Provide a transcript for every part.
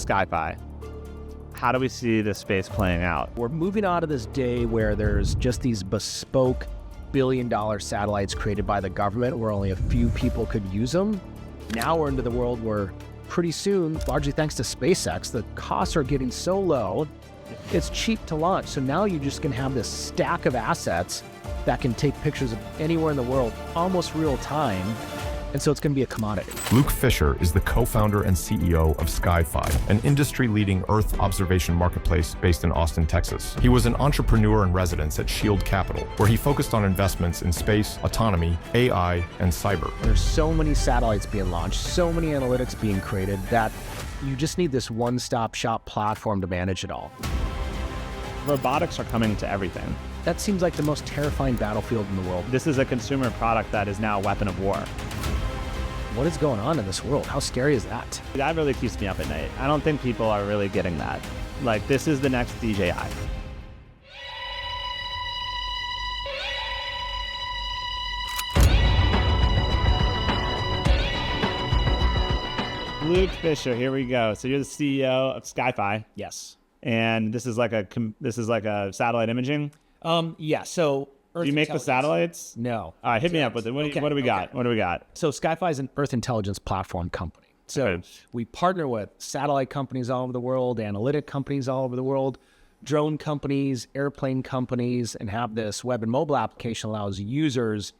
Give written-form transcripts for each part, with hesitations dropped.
SkyFi. How do we see this space playing out? We're moving out of this day where there's just these bespoke billion-dollar satellites created by the government where only a few people could use them. Now we're into the world where pretty soon, largely thanks to SpaceX, the costs are getting so low, it's cheap to launch. So now you're just gonna have this stack of assets that can take pictures of anywhere in the world, almost real time. And so it's going to be a commodity. Luke Fischer is the co-founder and CEO of SkyFi, an industry-leading Earth observation marketplace based in Austin, Texas. He was an entrepreneur in residence at Shield Capital, where he focused on investments in space, autonomy, AI, and cyber. There's so many satellites being launched, so many analytics being created that you just need this one-stop shop platform to manage it all. Robotics are coming to everything. That seems like the most terrifying battlefield in the world. This is a consumer product that is now a weapon of war. What is going on in this world? How scary is that? That really keeps me up at night. I don't think people are really getting that. Like, this is the next DJI. Luke Fischer, here we go. So you're the CEO of SkyFi, Yes. and this is like a satellite imaging. Yeah, so Earth Do you make the satellites? No. All right, hit me up with it. What do we got? What do we got? So SkyFi is an Earth intelligence platform company. So Okay. we partner with satellite companies all over the world, analytic companies all over the world, drone companies, airplane companies, and have this web and mobile application allows users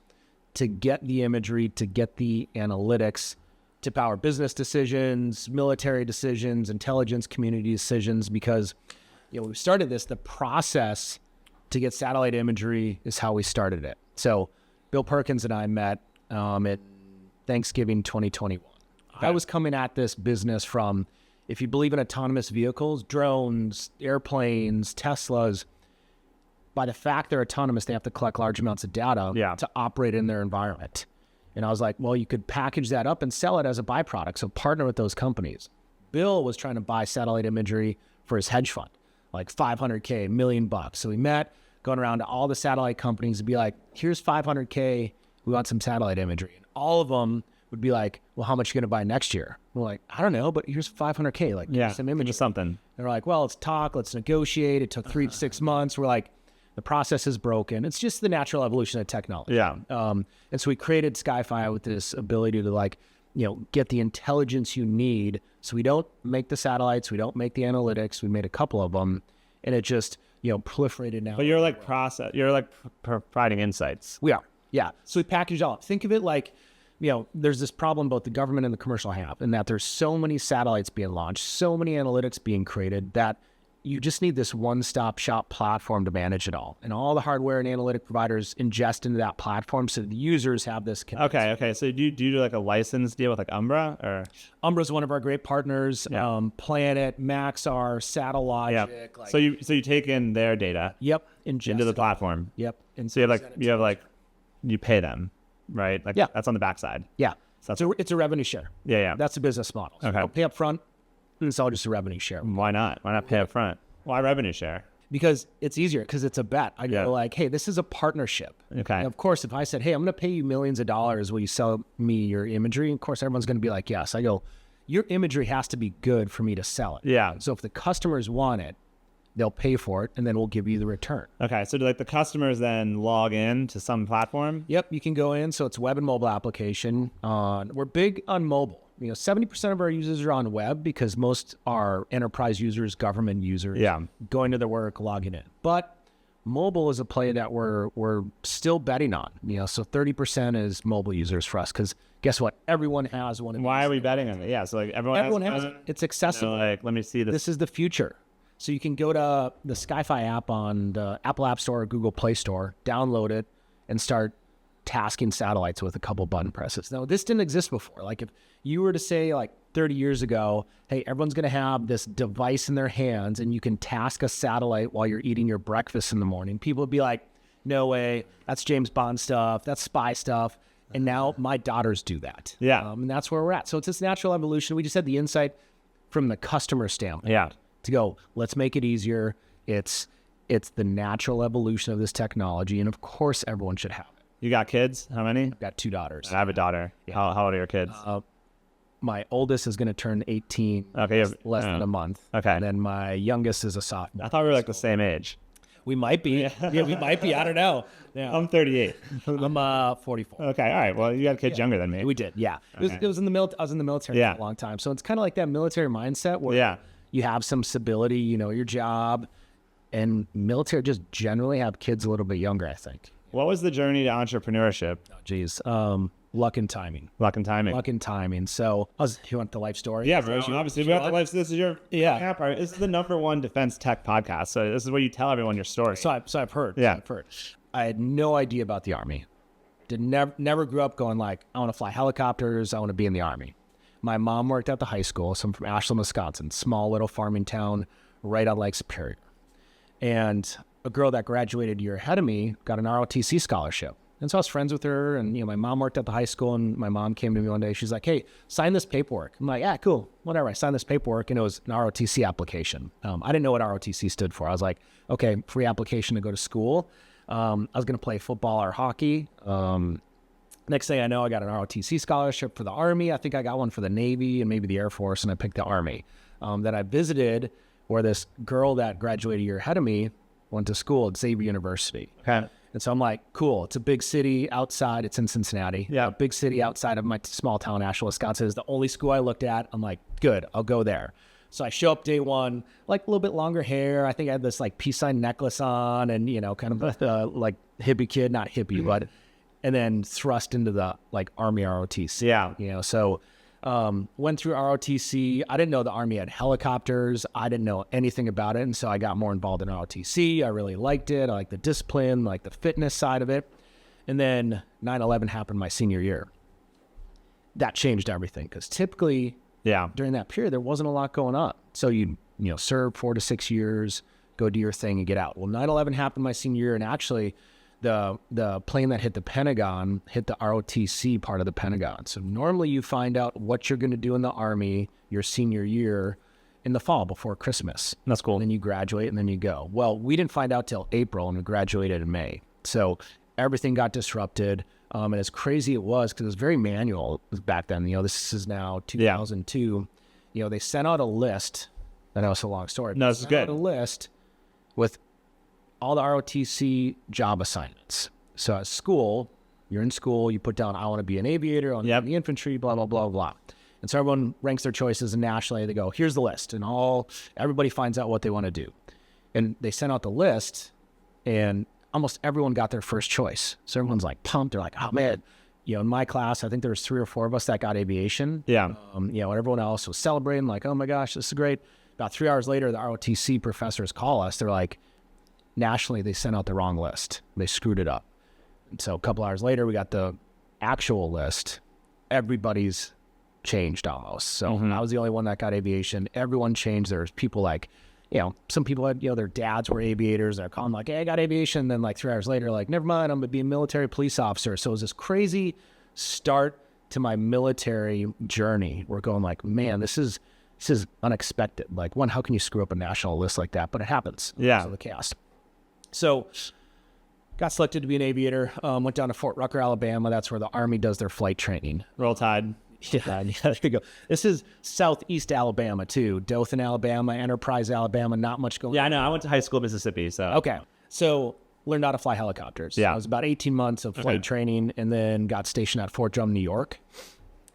to get the imagery, to get the analytics, to power business decisions, military decisions, intelligence community decisions, because we started this, the process to get satellite imagery is how we started it. So Bill Perkins and I met at Thanksgiving 2021. Okay. I was coming at this business from, if you believe in autonomous vehicles, drones, airplanes, Teslas, by the fact they're autonomous, they have to collect large amounts of data to operate in their environment. And I was like, well, you could package that up and sell it as a byproduct. So partner with those companies. Bill was trying to buy satellite imagery for his hedge fund, like $500K, $1 million. So we met, going around to all the satellite companies to be like, here's $500K, we want some satellite imagery. And all of them would be like, well, how much are you going to buy next year? We're like, I don't know, but here's $500K, like some imagery. Something. They're like, well, let's talk, let's negotiate. It took 3 to 6 months. We're like, the process is broken. It's just the natural evolution of technology. Yeah. And so we created SkyFi with this ability to get the intelligence you need. So we don't make the satellites, we don't make the analytics. We made a couple of them, and it just proliferated now. But you're like providing insights. We are, yeah. So we package it all up. Think of it like, there's this problem both the government and the commercial have, in that there's so many satellites being launched, so many analytics being created that you just need this one-stop shop platform to manage it all. And all the hardware and analytic providers ingest into that platform so the users have this. Okay. So do you do like a license deal with like Umbra? Or Umbra's one of our great partners. Yeah. Planet, Maxar, Satellogic. Yeah. So you take in their data. Yep. Into the platform. Yep. And so you pay them, right? Like that's on the backside. Yeah. So it's a revenue share. Yeah. That's a business model. So Okay. don't pay up front. It's all just a revenue share. Why not? Why not pay up front? Why revenue share? Because it's easier, because it's a bet. I go like, hey, this is a partnership. Okay. And of course, if I said, hey, I'm going to pay you millions of dollars, will you sell me your imagery? Of course, everyone's going to be like, yes. I go, your imagery has to be good for me to sell it. Yeah. So if the customers want it, they'll pay for it, and then we'll give you the return. Okay. So do like the customers then log in to some platform? Yep. You can go in. So it's web and mobile application. We're big on mobile. 70% of our users are on web because most are enterprise users, government users, going to their work, logging in. But mobile is a play that we're still betting on. So 30% is mobile users for us, because guess what? Everyone has one. Why are we betting on it? Yeah. So like everyone has it. It's accessible. Like, let me see this. This is the future. So you can go to the SkyFi app on the Apple App Store or Google Play Store, download it, and start tasking satellites with a couple button presses. Now, this didn't exist before. Like if you were to say like 30 years ago, hey, everyone's going to have this device in their hands and you can task a satellite while you're eating your breakfast in the morning, people would be like, no way, that's James Bond stuff, that's spy stuff. And now my daughters do that. Yeah. And that's where we're at. So it's this natural evolution. We just had the insight from the customer standpoint to go, let's make it easier. It's the natural evolution of this technology. And of course, everyone should have it. You got kids? How many? I've got 2 daughters. I have a daughter. Yeah. How old are your kids? my oldest is going to turn 18 less than a month. Okay. And then my youngest is a sophomore. I thought we were like the same age. We might be. Yeah, we might be. I don't know. Yeah. I'm 38. I'm 44. Okay, all right. Well, you got kids younger than me. We did, yeah. It was in the I was in the military for a long time. So it's kind of like that military mindset where you have some stability, you know, your job, and military just generally have kids a little bit younger, I think. What was the journey to entrepreneurship? Oh, geez. Luck and timing. Luck and timing. Luck and timing. So, you want the life story? Yeah, bro. Obviously, we got the life. This is your part. This is the #1 defense tech podcast. So this is where you tell everyone your story. So I've heard. Yeah. I've heard. I had no idea about the Army. Never grew up going like, I want to fly helicopters. I want to be in the Army. My mom worked at the high school. So I'm from Ashland, Wisconsin, small little farming town right on Lake Superior. And a girl that graduated a year ahead of me got an ROTC scholarship. And so I was friends with her, and, you know, my mom worked at the high school, and my mom came to me one day. She's like, hey, sign this paperwork. I'm like, yeah, cool, whatever. I signed this paperwork, and it was an ROTC application. I didn't know what ROTC stood for. I was like, okay, free application to go to school. I was going to play football or hockey. Next thing I know, I got an ROTC scholarship for the Army. I think I got one for the Navy and maybe the Air Force, and I picked the Army. Then I visited where this girl that graduated a year ahead of me went to school at Xavier University. Okay. And so I'm like, cool, it's a big city outside. It's in Cincinnati. Yeah. A big city outside of my small town, Ashland, Wisconsin. Is the only school I looked at. I'm like, good, I'll go there. So I show up day one, like a little bit longer hair. I think I had this like peace sign necklace on and, you know, kind of like hippie kid, not hippie, but, and then thrust into the like Army ROTC. Yeah. You know, so went through ROTC. I didn't know the Army had helicopters. I didn't know anything about it. And so I got more involved in ROTC. I really liked it. I liked the discipline, like the fitness side of it. And then 9/11 happened my senior year. That changed everything because typically during that period, there wasn't a lot going on. So you serve 4 to 6 years, go do your thing and get out. Well, 9/11 happened my senior year. And actually the plane that hit the Pentagon hit the ROTC part of the Pentagon. So normally you find out what you're going to do in the Army your senior year in the fall before Christmas. That's cool. And then you graduate and then you go. Well, we didn't find out till April and we graduated in May. So everything got disrupted. And as crazy it was, because it was very manual back then, this is now 2002, they sent out a list. I know it's a long story. No, this is good. A list with all the ROTC job assignments. So at school, you're in school, you put down, I want to be an aviator, I want to be in the infantry, blah, blah, blah, blah. And so everyone ranks their choices, and nationally they go, here's the list. And everybody finds out what they want to do. And they sent out the list, and almost everyone got their first choice. So everyone's like pumped. They're like, oh man, in my class, I think there was 3 or 4 of us that got aviation. Yeah. And everyone else was celebrating, like, oh my gosh, this is great. About 3 hours later, the ROTC professors call us. They're like, nationally, they sent out the wrong list. They screwed it up. And so a couple hours later, we got the actual list. Everybody's changed almost. So I was the only one that got aviation. Everyone changed. There's people like, some people had, their dads were aviators. They're calling like, hey, I got aviation. Then like 3 hours later, like, never mind, I'm going to be a military police officer. So it was this crazy start to my military journey. We're going like, man, this is unexpected. Like, one, how can you screw up a national list like that? But it happens. Yeah. So the chaos. So got selected to be an aviator, went down to Fort Rucker, Alabama. That's where the Army does their flight training. Roll Tide. Yeah, there you go. This is southeast Alabama, too. Dothan, Alabama, Enterprise, Alabama, not much going on. Yeah, I know. I went to high school in Mississippi, so. Okay. So learned how to fly helicopters. Yeah. It was about 18 months of flight training, and then got stationed at Fort Drum, New York.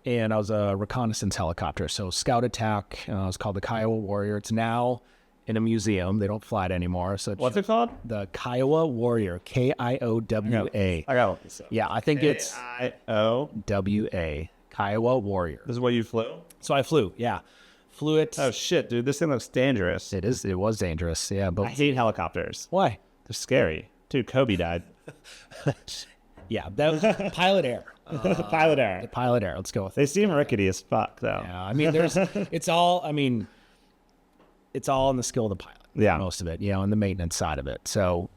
And I was a reconnaissance helicopter. So scout attack. It was called the Kiowa Warrior. It's now in a museum. They don't fly it anymore. So what's it called? The Kiowa Warrior. Kiowa. I got it. Yeah, I think it's Kiowa. Kiowa Warrior. This is where you flew? So I flew, yeah. Flew it. Oh, shit, dude. This thing looks dangerous. It is. It was dangerous, yeah. But I hate helicopters. Why? They're scary. Dude, Kobe died. Yeah, that was Pilot Air. Pilot Air. Pilot Air. Let's go with it. They seem rickety as fuck, though. Yeah, I mean, it's all in the skill of the pilot. Yeah. Most of it, and the maintenance side of it. So,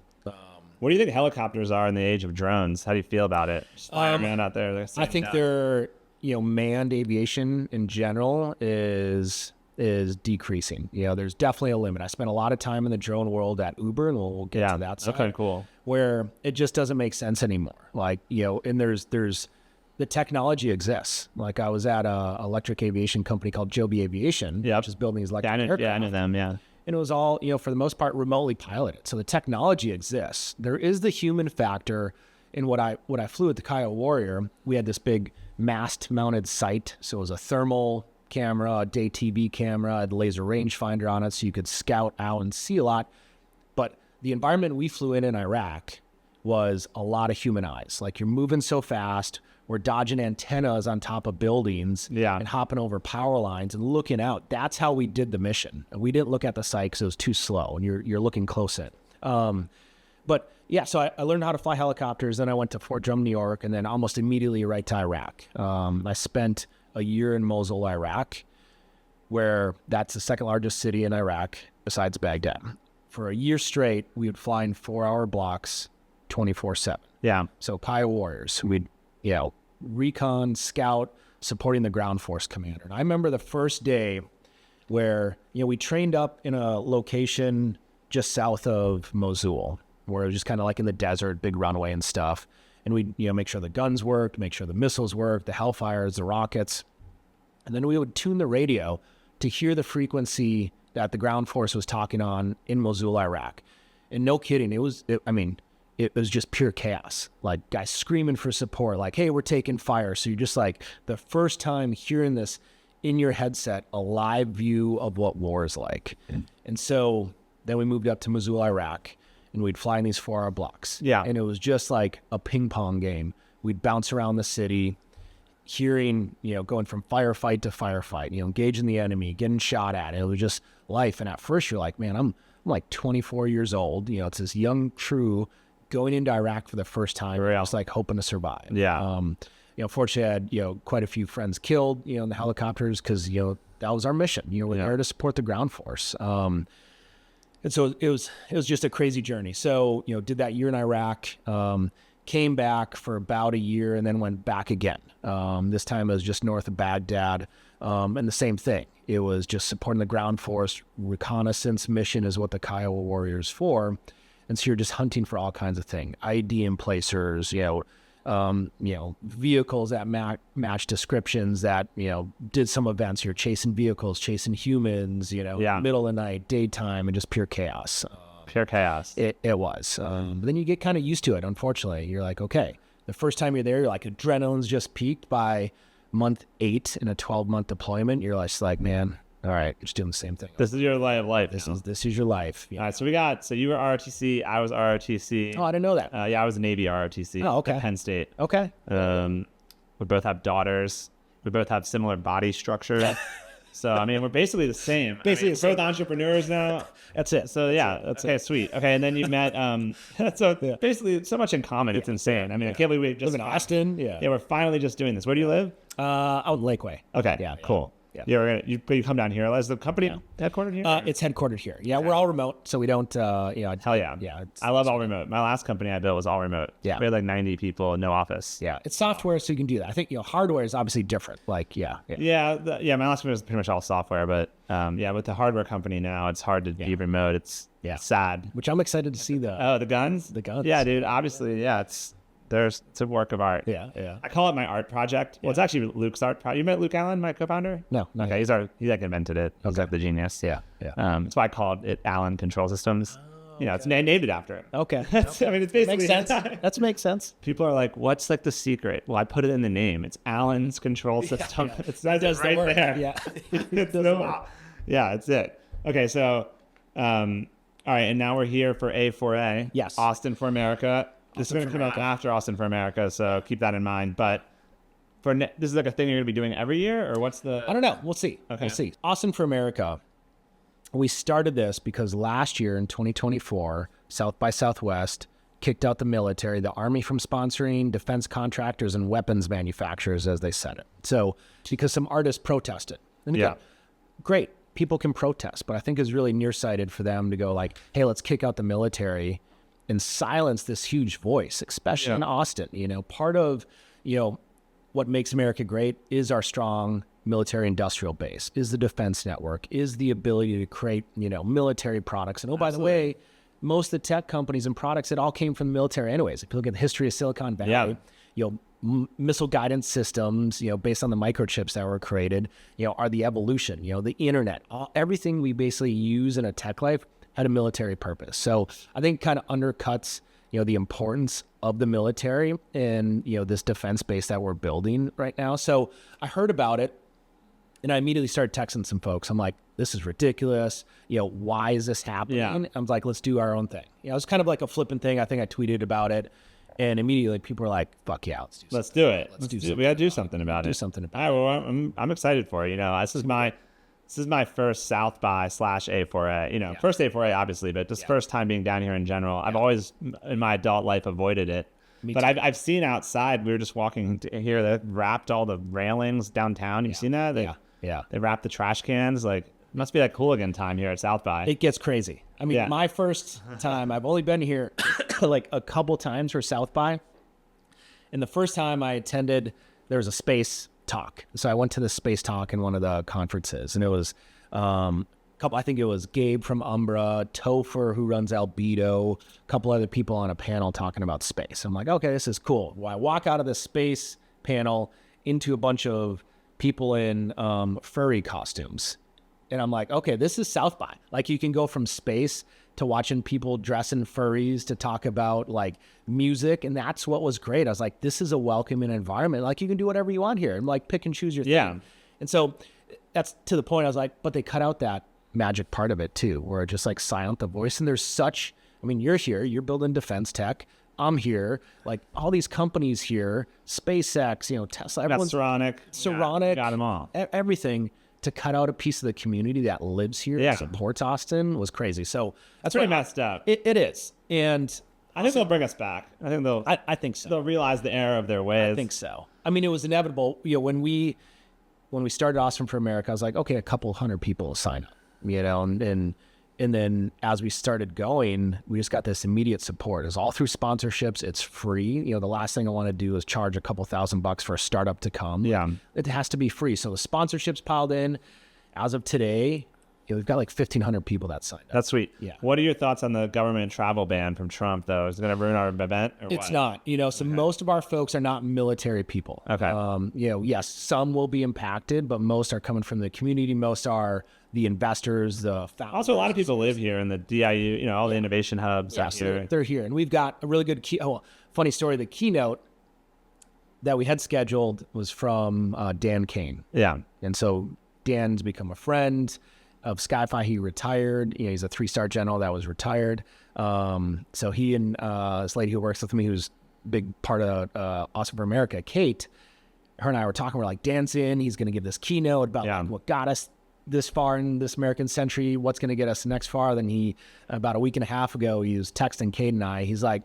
what do you think helicopters are in the age of drones? How do you feel about it? Man out there. I think they're, manned aviation in general is decreasing. There's definitely a limit. I spent a lot of time in the drone world at Uber, and we'll get to that side. Okay, cool. Where it just doesn't make sense anymore. Like, and there's the technology exists. Like I was at a electric aviation company called Joby Aviation, which is building these electric aircraft. I know them, yeah. And it was all, for the most part, remotely piloted. So the technology exists. There is the human factor in what I flew with the Kiowa Warrior. We had this big mast-mounted sight. So it was a thermal camera, a day TV camera, a laser rangefinder on it, so you could scout out and see a lot. But the environment we flew in Iraq was a lot of human eyes. Like you're moving so fast, we're dodging antennas on top of buildings and hopping over power lines and looking out. That's how we did the mission. We didn't look at the site because it was too slow, and you're looking close in. But yeah, so I learned how to fly helicopters. Then I went to Fort Drum, New York, and then almost immediately right to Iraq. I spent a year in Mosul, Iraq, where that's the second largest city in Iraq besides Baghdad. For a year straight, we would fly in 4-hour blocks, 24/7. Yeah. So Kiowa Warriors, we'd recon, scout, supporting the ground force commander. And I remember the first day where, we trained up in a location just south of Mosul, where it was just kind of like in the desert, big runway and stuff. And we'd, make sure the guns worked, make sure the missiles worked, the Hellfires, the rockets. And then we would tune the radio to hear the frequency that the ground force was talking on in Mosul, Iraq. And no kidding, it was just pure chaos. Like guys screaming for support, like, hey, we're taking fire. So you're just like the first time hearing this in your headset, a live view of what war is like. And so then we moved up to Mosul, Iraq, and we'd fly in these 4-hour blocks. Yeah. And it was just like a ping pong game. We'd bounce around the city, hearing, going from firefight to firefight, engaging the enemy, getting shot at. It was just life. And at first you're like, man, I'm like 24 years old. It's this young crew going into Iraq for the first time. I was like hoping to survive. Yeah. Fortunately I had, quite a few friends killed, in the helicopters because, that was our mission. We're there to support the ground force. And so it was just a crazy journey. So, did that year in Iraq, came back for about a year and then went back again. This time it was just north of Baghdad. And the same thing. It was just supporting the ground force. Reconnaissance mission is what the Kiowa Warrior's for. And so you're just hunting for all kinds of things. ID emplacers, vehicles that match descriptions that, did some events. You're chasing vehicles, chasing humans, middle of the night, daytime, and just pure chaos. Pure chaos. It was. But then you get kind of used to it, unfortunately. You're like, okay, the first time you're there, you're like, adrenaline's just peaked by month 8 in a 12-month deployment. You're just like, man, all right, you're just doing the same thing. This is your life. This is your life. All right, so you were ROTC, I was ROTC. Oh, I didn't know that. I was Navy ROTC. Oh, okay. At Penn State. Okay. We both have daughters. We both have similar body structure. So, we're basically the same. We're both entrepreneurs now. That's it. So, okay, sweet. Okay, and then you met, basically so much in common. It's insane. I can't believe we just... live in Austin. Yeah, we're finally just doing this. Where do you live? Out in Lakeway. Okay, yeah, cool. Yeah. You come down here. Is the company headquartered here? It's headquartered here. Yeah, we're all remote, so we don't, Hell yeah. Yeah. I love all remote. My last company I built was all remote. Yeah. We had like 90 people, no office. Yeah. It's software, so you can do that. I think, hardware is obviously different. Like, Yeah, my last company was pretty much all software, but with the hardware company now, it's hard to be remote. It's sad. Which I'm excited to see the guns? The guns. Yeah, dude. Obviously, it's a work of art. Yeah. I call it my art project. Well, it's actually Luke's art project. You met Luke Allen, my co-founder? No. Okay, he invented it. He's like the genius. Yeah. That's why I called it Allen Control Systems. It's named it after him. Okay. It's basically... Makes sense. That makes sense. People are like, what's like the secret? Well, I put it in the name. It's Allen's Control System. Yeah. It's right there. Yeah. It's it. Okay, so, all right, and now we're here for A4A. Yes. Austin for America. This is going to come out after Austin for America, so keep that in mind. But this is like a thing you're going to be doing every year, or what's the... I don't know. We'll see. Okay. We'll see. Austin for America. We started this because last year in 2024, South by Southwest kicked out the military, the Army from sponsoring defense contractors and weapons manufacturers, as they said it. So because some artists protested. And again, great. People can protest, but I think it's really nearsighted for them to go like, hey, let's kick out the military and silence this huge voice, especially in Austin. Part of, what makes America great is our strong military industrial base, is the defense network, is the ability to create, military products. And by the way, most of the tech companies and products, it all came from the military anyways. If you look at the history of Silicon Valley, missile guidance systems, based on the microchips that were created, are the evolution, the internet, everything we basically use in a tech life had a military purpose. So I think it kind of undercuts, the importance of the military and, this defense base that we're building right now. So I heard about it and I immediately started texting some folks. I'm like, this is ridiculous. Why is this happening? Yeah. I was like, let's do our own thing. It was kind of like a flippant thing. I think I tweeted about it. And immediately people were like, fuck yeah, let's do it. We got to do something about it. Do something about it. All right, well, I'm excited for it. This is my first South by / A4A, first A4A obviously, but just first time being down here in general. I've always in my adult life avoided it. But I've seen outside, we were just walking here, they wrapped all the railings downtown. You've seen that? They wrapped the trash cans. Like, it must be that Cooligan time here at South by. It gets crazy. I mean, my first time, I've only been here like a couple times for South by. And the first time I attended, there was a space talk. So I went to the space talk in one of the conferences, and it was I think it was Gabe from Umbra, Topher, who runs Albedo, a couple other people on a panel talking about space. I'm like, okay, this is cool. Well, I walk out of the space panel into a bunch of people in furry costumes. And I'm like, okay, this is South by. Like, you can go from space to watching people dress in furries to talk about like music. And that's what was great. I was like, this is a welcoming environment. Like, you can do whatever you want here and like pick and choose your thing. And so that's to the point. I was like, but they cut out that magic part of it too, where it just like silent the voice. And there's you're here, you're building defense tech. I'm here, like all these companies here, SpaceX, Tesla, everyone's Saronic, got them all. Everything. To cut out a piece of the community that lives here, supports Austin, was crazy. So that's pretty messed up. It is, and I think they'll bring us back. I think they'll. I think so. They'll realize the error of their ways. I think so. I mean, it was inevitable. When we started Austin for America, I was like, okay, a couple hundred people will sign up. And then as we started going, we just got this immediate support. It's all through sponsorships. It's free. The last thing I want to do is charge a couple $1,000 for a startup to come. Yeah. It has to be free. So the sponsorships piled in. As of today, we've got like 1,500 people that signed up. That's sweet. Yeah. What are your thoughts on the government travel ban from Trump, though? Is it going to ruin our event or It's not. So most of our folks are not military people. Okay. Yes, some will be impacted, but most are coming from the community. Most are the investors, the founders. Also, a lot of people live here in the DIU, all the innovation hubs. Yeah, so they're here. And we've got a really good funny story. The keynote that we had scheduled was from Dan Kane. Yeah. And so Dan's become a friend of SkyFi. He retired. He's a 3-star general that was retired. So he and this lady who works with me, who's a big part of Austin for America, Kate, her and I were talking. We're like, Dan's in. He's going to give this keynote about like, what got us this far in this American century, what's going to get us next far. Then he, about a week and a half ago, he was texting Kate and I. He's like,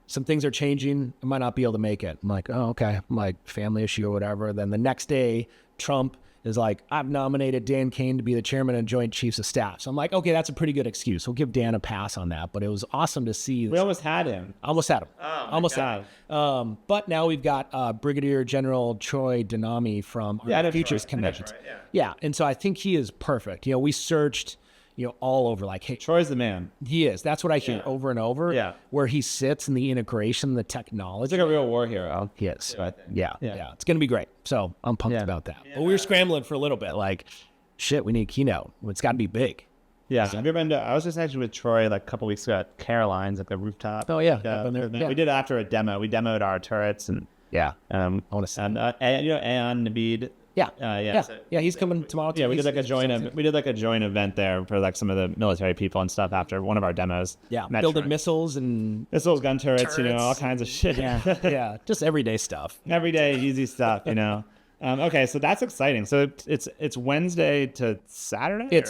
some things are changing. I might not be able to make it. I'm like, oh, okay. I'm like, family issue or whatever. Then the next day, Trump is like, I've nominated Dan Kane to be the chairman of Joint Chiefs of Staff. So I'm like, okay, that's a pretty good excuse. We'll give Dan a pass on that. But it was awesome to see. We almost had him. Almost had him. Oh, almost had him. But now we've got Brigadier General Troy Denami from our Futures Convention. Yeah. And so I think he is perfect. We searched, all over, like, hey, Troy's the man. He is. That's what I hear over and over. Yeah. Where he sits in the integration, the technology. He's like a real war hero. He is. Yeah. It's going to be great. So I'm pumped about that. But we were scrambling for a little bit. Like, shit, we need a keynote. It's got to be big. Yeah. Have you ever been to, I was just actually with Troy like a couple weeks ago at Caroline's at the rooftop. Oh, yeah. We did it after a demo. We demoed our turrets and I want to see. And Ayan Naveed. Yeah, he's coming tomorrow too. Yeah, we did like a joint event there for like some of the military people and stuff after one of our demos. Yeah, building missiles, gun turrets, all kinds of shit. Yeah, just everyday stuff. Everyday easy stuff, Okay, so that's exciting. So it's Wednesday to Saturday.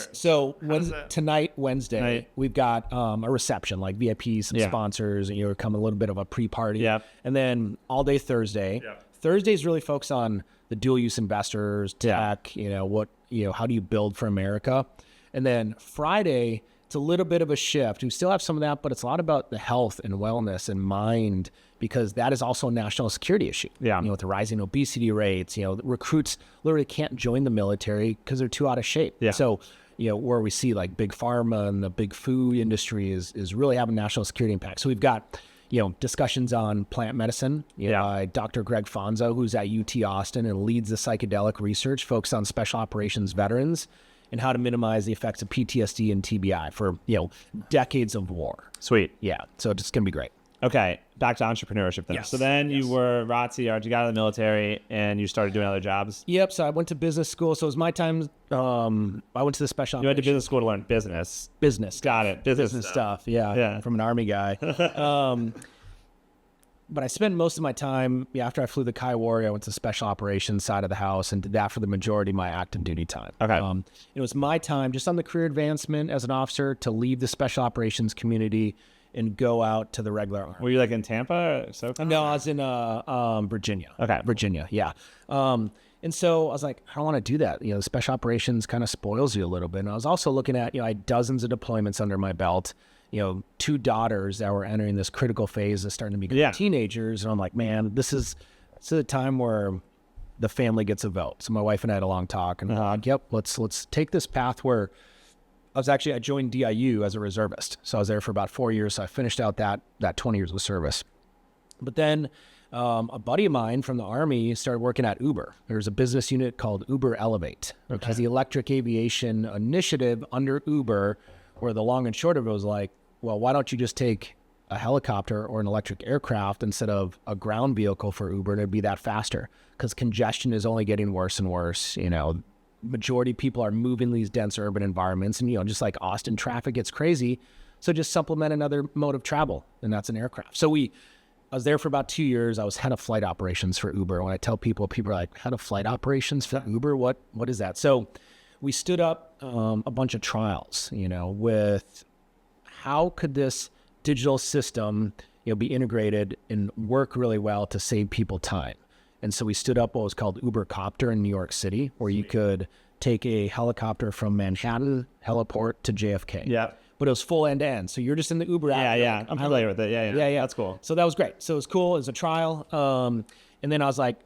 Tonight, Wednesday, we've got a reception, like VIP, some sponsors, and you're coming a little bit of a pre-party. Yeah, and then all day Thursday. Yeah. Thursday is really focused on the dual use investors, tech, how do you build for America? And then Friday, it's a little bit of a shift. We still have some of that, but it's a lot about the health and wellness and mind, because that is also a national security issue. Yeah. With the rising obesity rates, recruits literally can't join the military because they're too out of shape. Yeah. So, where we see like big pharma and the big food industry is really having national security impact. So we've got, discussions on plant medicine by Dr. Greg Fonzo, who's at UT Austin and leads the psychedelic research focused on special operations veterans and how to minimize the effects of PTSD and TBI for, decades of war. Sweet. Yeah. So it's going to be great. Okay. Back to entrepreneurship then. Yes. So then you were ROTC, or you got out of the military and you started doing other jobs? Yep. So I went to business school. So it was my time. I went to the special You went to business school to learn business. Business. Got it. Business stuff. Yeah. From an Army guy. But I spent most of my time, after I flew the Kai Warrior, I went to the special operations side of the house and did that for the majority of my active duty time. Okay. It was my time, just on the career advancement as an officer, to leave the special operations community and go out to the regular Army. Were you like in Tampa or SoCal? No, I was in Virginia. Okay. Virginia, yeah. And so I was like, I don't want to do that. Special operations kind of spoils you a little bit. And I was also looking at, I had dozens of deployments under my belt. 2 daughters that were entering this critical phase of starting to become teenagers. And I'm like, man, this is a time where the family gets a vote. So my wife and I had a long talk and let's take this path where I joined DIU as a reservist. So I was there for about 4 years. So I finished out that 20 years of service. But then a buddy of mine from the Army started working at Uber. There's a business unit called Uber Elevate. It has the electric aviation initiative under Uber, where the long and short of it was like, well, why don't you just take a helicopter or an electric aircraft instead of a ground vehicle for Uber, and it'd be that faster? Because congestion is only getting worse and worse. Majority of people are moving these dense urban environments, and just like Austin, traffic gets crazy. So just supplement another mode of travel, and that's an aircraft. So I was there for about 2 years. I was head of flight operations for Uber. When I tell people are like, head of flight operations for Uber? What is that? So we stood up a bunch of trials, with how could this digital system, be integrated and work really well to save people time. And so we stood up what was called Uber Copter in New York City, where you could take a helicopter from Manhattan heliport to JFK. Yeah. But it was full end to end. So you're just in the Uber app. Yeah. I'm familiar with it. Yeah. That's cool. So that was great. So it was cool. It was a trial. And then I was like,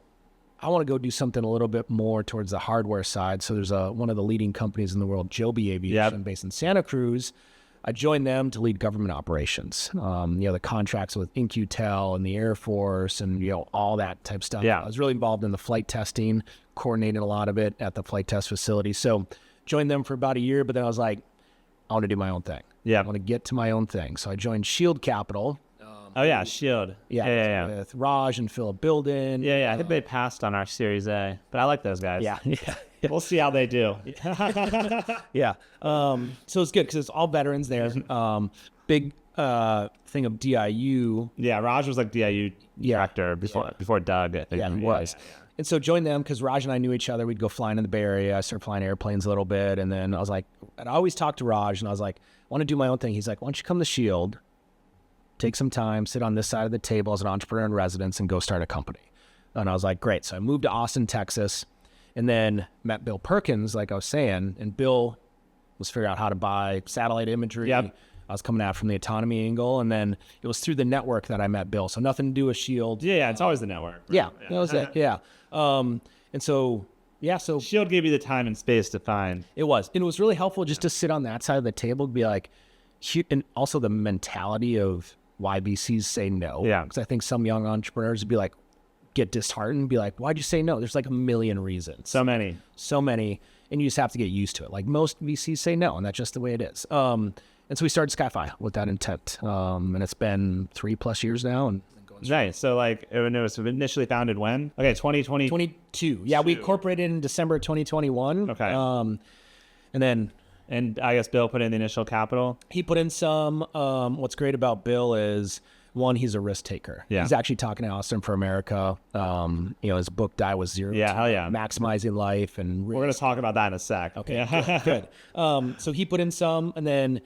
I want to go do something a little bit more towards the hardware side. So there's one of the leading companies in the world, Joby Aviation, based in Santa Cruz. I joined them to lead government operations. The contracts with InQtel and the Air Force and, all that type of stuff. Yeah. I was really involved in the flight testing, coordinated a lot of it at the flight test facility. So joined them for about a year, but then I was like, I want to do my own thing. Yeah. I want to get to my own thing. So I joined Shield Capital. Shield. Yeah. With Raj and Philip Bilden. Yeah. I think they passed on our Series A, but I like those guys. Yeah. We'll see how they do. Yeah. So it's good because it's all veterans there. Big thing of DIU. Yeah, Raj was like DIU director before Doug. I think. Yeah, he was. Yeah. And so joined them because Raj and I knew each other. We'd go flying in the Bay Area. I started flying airplanes a little bit. And then I was like, and I always talked to Raj and I was like, I want to do my own thing. He's like, why don't you come to Shield, take some time, sit on this side of the table as an entrepreneur in residence and go start a company. And I was like, great. So I moved to Austin, Texas, and then met Bill Perkins, like I was saying. And Bill was figuring out how to buy satellite imagery. Yep. I was coming out from the autonomy angle. And then it was through the network that I met Bill. So nothing to do with Shield. Yeah, it's always the network. Right? Yeah, that was it. Yeah. And so, so Shield gave you the time and space to find. It was. And it was really helpful just to sit on that side of the table and be like, and also the mentality of why VCs say no. Yeah. Because I think some young entrepreneurs would be like, get disheartened, be like, why'd you say no? There's like a million reasons. So many. And you just have to get used to it. Like most VCs say no, and that's just the way it is. And so we started SkyFi with that intent. And it's been 3+ years now. And nice. So like it was initially founded when? Okay, 2020. 22. Yeah, we incorporated in December 2021. Okay. And I guess Bill put in the initial capital. He put in some. What's great about Bill is, one, he's a risk taker. Yeah. He's actually talking to Austin for America. His book Die with Zero. Yeah, hell yeah. Maximizing life and risk. We're going to talk about that in a sec. Okay, yeah. Good. So he put in some, and then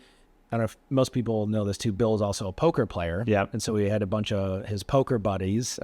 I don't know if most people know this too, Bill is also a poker player. Yeah. And so we had a bunch of his poker buddies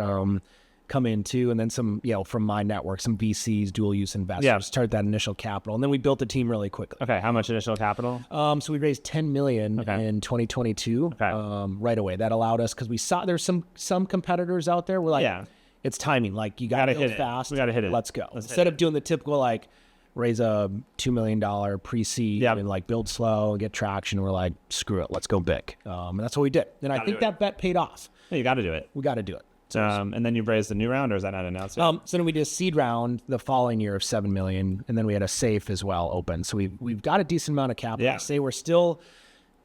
come in too, and then some, from my network, some VCs, dual use investors, start that initial capital. And then we built the team really quickly. Okay, how much initial capital? So we raised $10 million in 2022 right away. That allowed us, because we saw there's some competitors out there. We're like, it's timing. Like, you got to hit it fast. We got to hit it. Let's go. Instead of doing the typical, like, raise a $2 million pre-seed and like build slow and get traction. We're like, screw it, let's go big. And that's what we did. And I think that bet paid off. Yeah, you got to do it. We got to do it. And then you've raised a new round, or is that not announced yet? So then we did a seed round the following year of $7 million, and then we had a safe as well open. So we've got a decent amount of capital. Yeah. I say we're still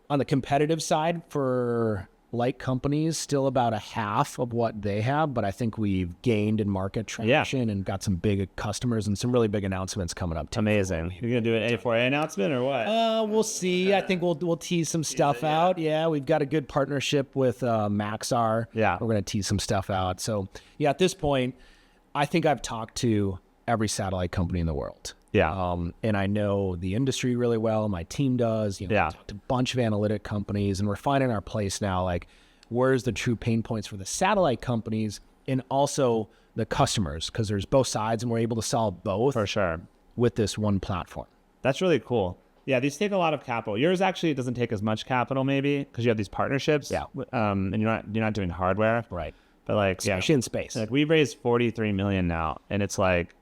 on the competitive side for like companies, still about a half of what they have, but I think we've gained in market traction and got some big customers and some really big announcements coming up. Amazing. You're gonna do an A4A announcement or what? We'll see. I think we'll tease some stuff out. Yeah, we've got a good partnership with Maxar. Yeah, we're gonna tease some stuff out. So yeah, at this point, I think I've talked to every satellite company in the world. Yeah. And I know the industry really well. My team does. I talked to a bunch of analytic companies, and we're finding our place now. Like, where's the true pain points for the satellite companies and also the customers? Because there's both sides, and we're able to solve both for sure with this one platform. That's really cool. Yeah, these take a lot of capital. Yours actually doesn't take as much capital, maybe, because you have these partnerships. Yeah. And you're not doing hardware. Right. But like, especially in space. Like, we've raised $43 million now, and it's like,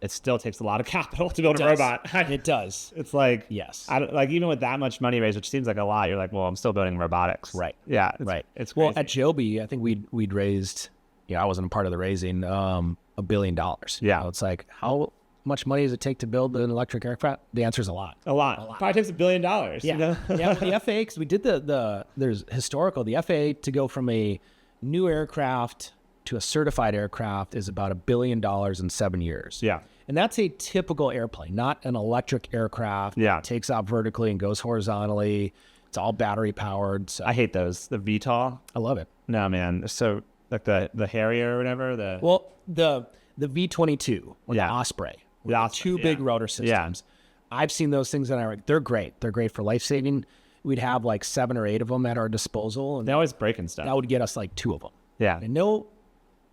it still takes a lot of capital to build a robot. It does. It's like, yes. Like, even with that much money raised, which seems like a lot, you're like, well, I'm still building robotics. Right. Yeah. Right. It's crazy. Well, at Joby, I think we'd raised, I wasn't a part of the raising, $1 billion. Yeah. So it's like, how much money does it take to build an electric aircraft? The answer is a lot. A lot. Probably takes $1 billion. Yeah. You know? Yeah. The FAA, because we did there's historical, the FAA to go from a new aircraft to a certified aircraft is about $1 billion in 7 years. Yeah. And that's a typical airplane, not an electric aircraft. Yeah. It takes off vertically and goes horizontally. It's all battery powered. So. I hate those. The VTOL. I love it. No, man. So like the Harrier or whatever. The V-22 or the Osprey. The two big rotor systems. Yeah. I've seen those things and they're great. They're great for life saving. We'd have like 7 or 8 of them at our disposal. And they always break and stuff. That would get us like 2 of them. Yeah. And no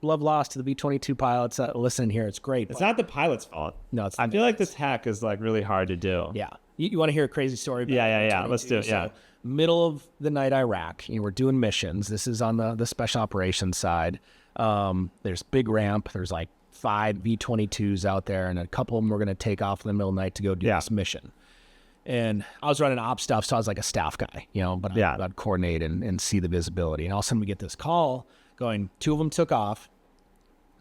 love lost to the V-22 pilots. Listen here, it's great. It's not the pilot's fault. No, I feel like this hack is like really hard to do. Yeah. You want to hear a crazy story about Yeah. Let's do it. Yeah. So, middle of the night Iraq, we're doing missions. This is on the special operations side. There's big ramp. There's like 5 V-22s out there, and a couple of them were going to take off in the middle of the night to go do this mission. And I was running op stuff, so I was like a staff guy, but I'd coordinate and see the visibility. And all of a sudden we get this call going, 2 of them took off.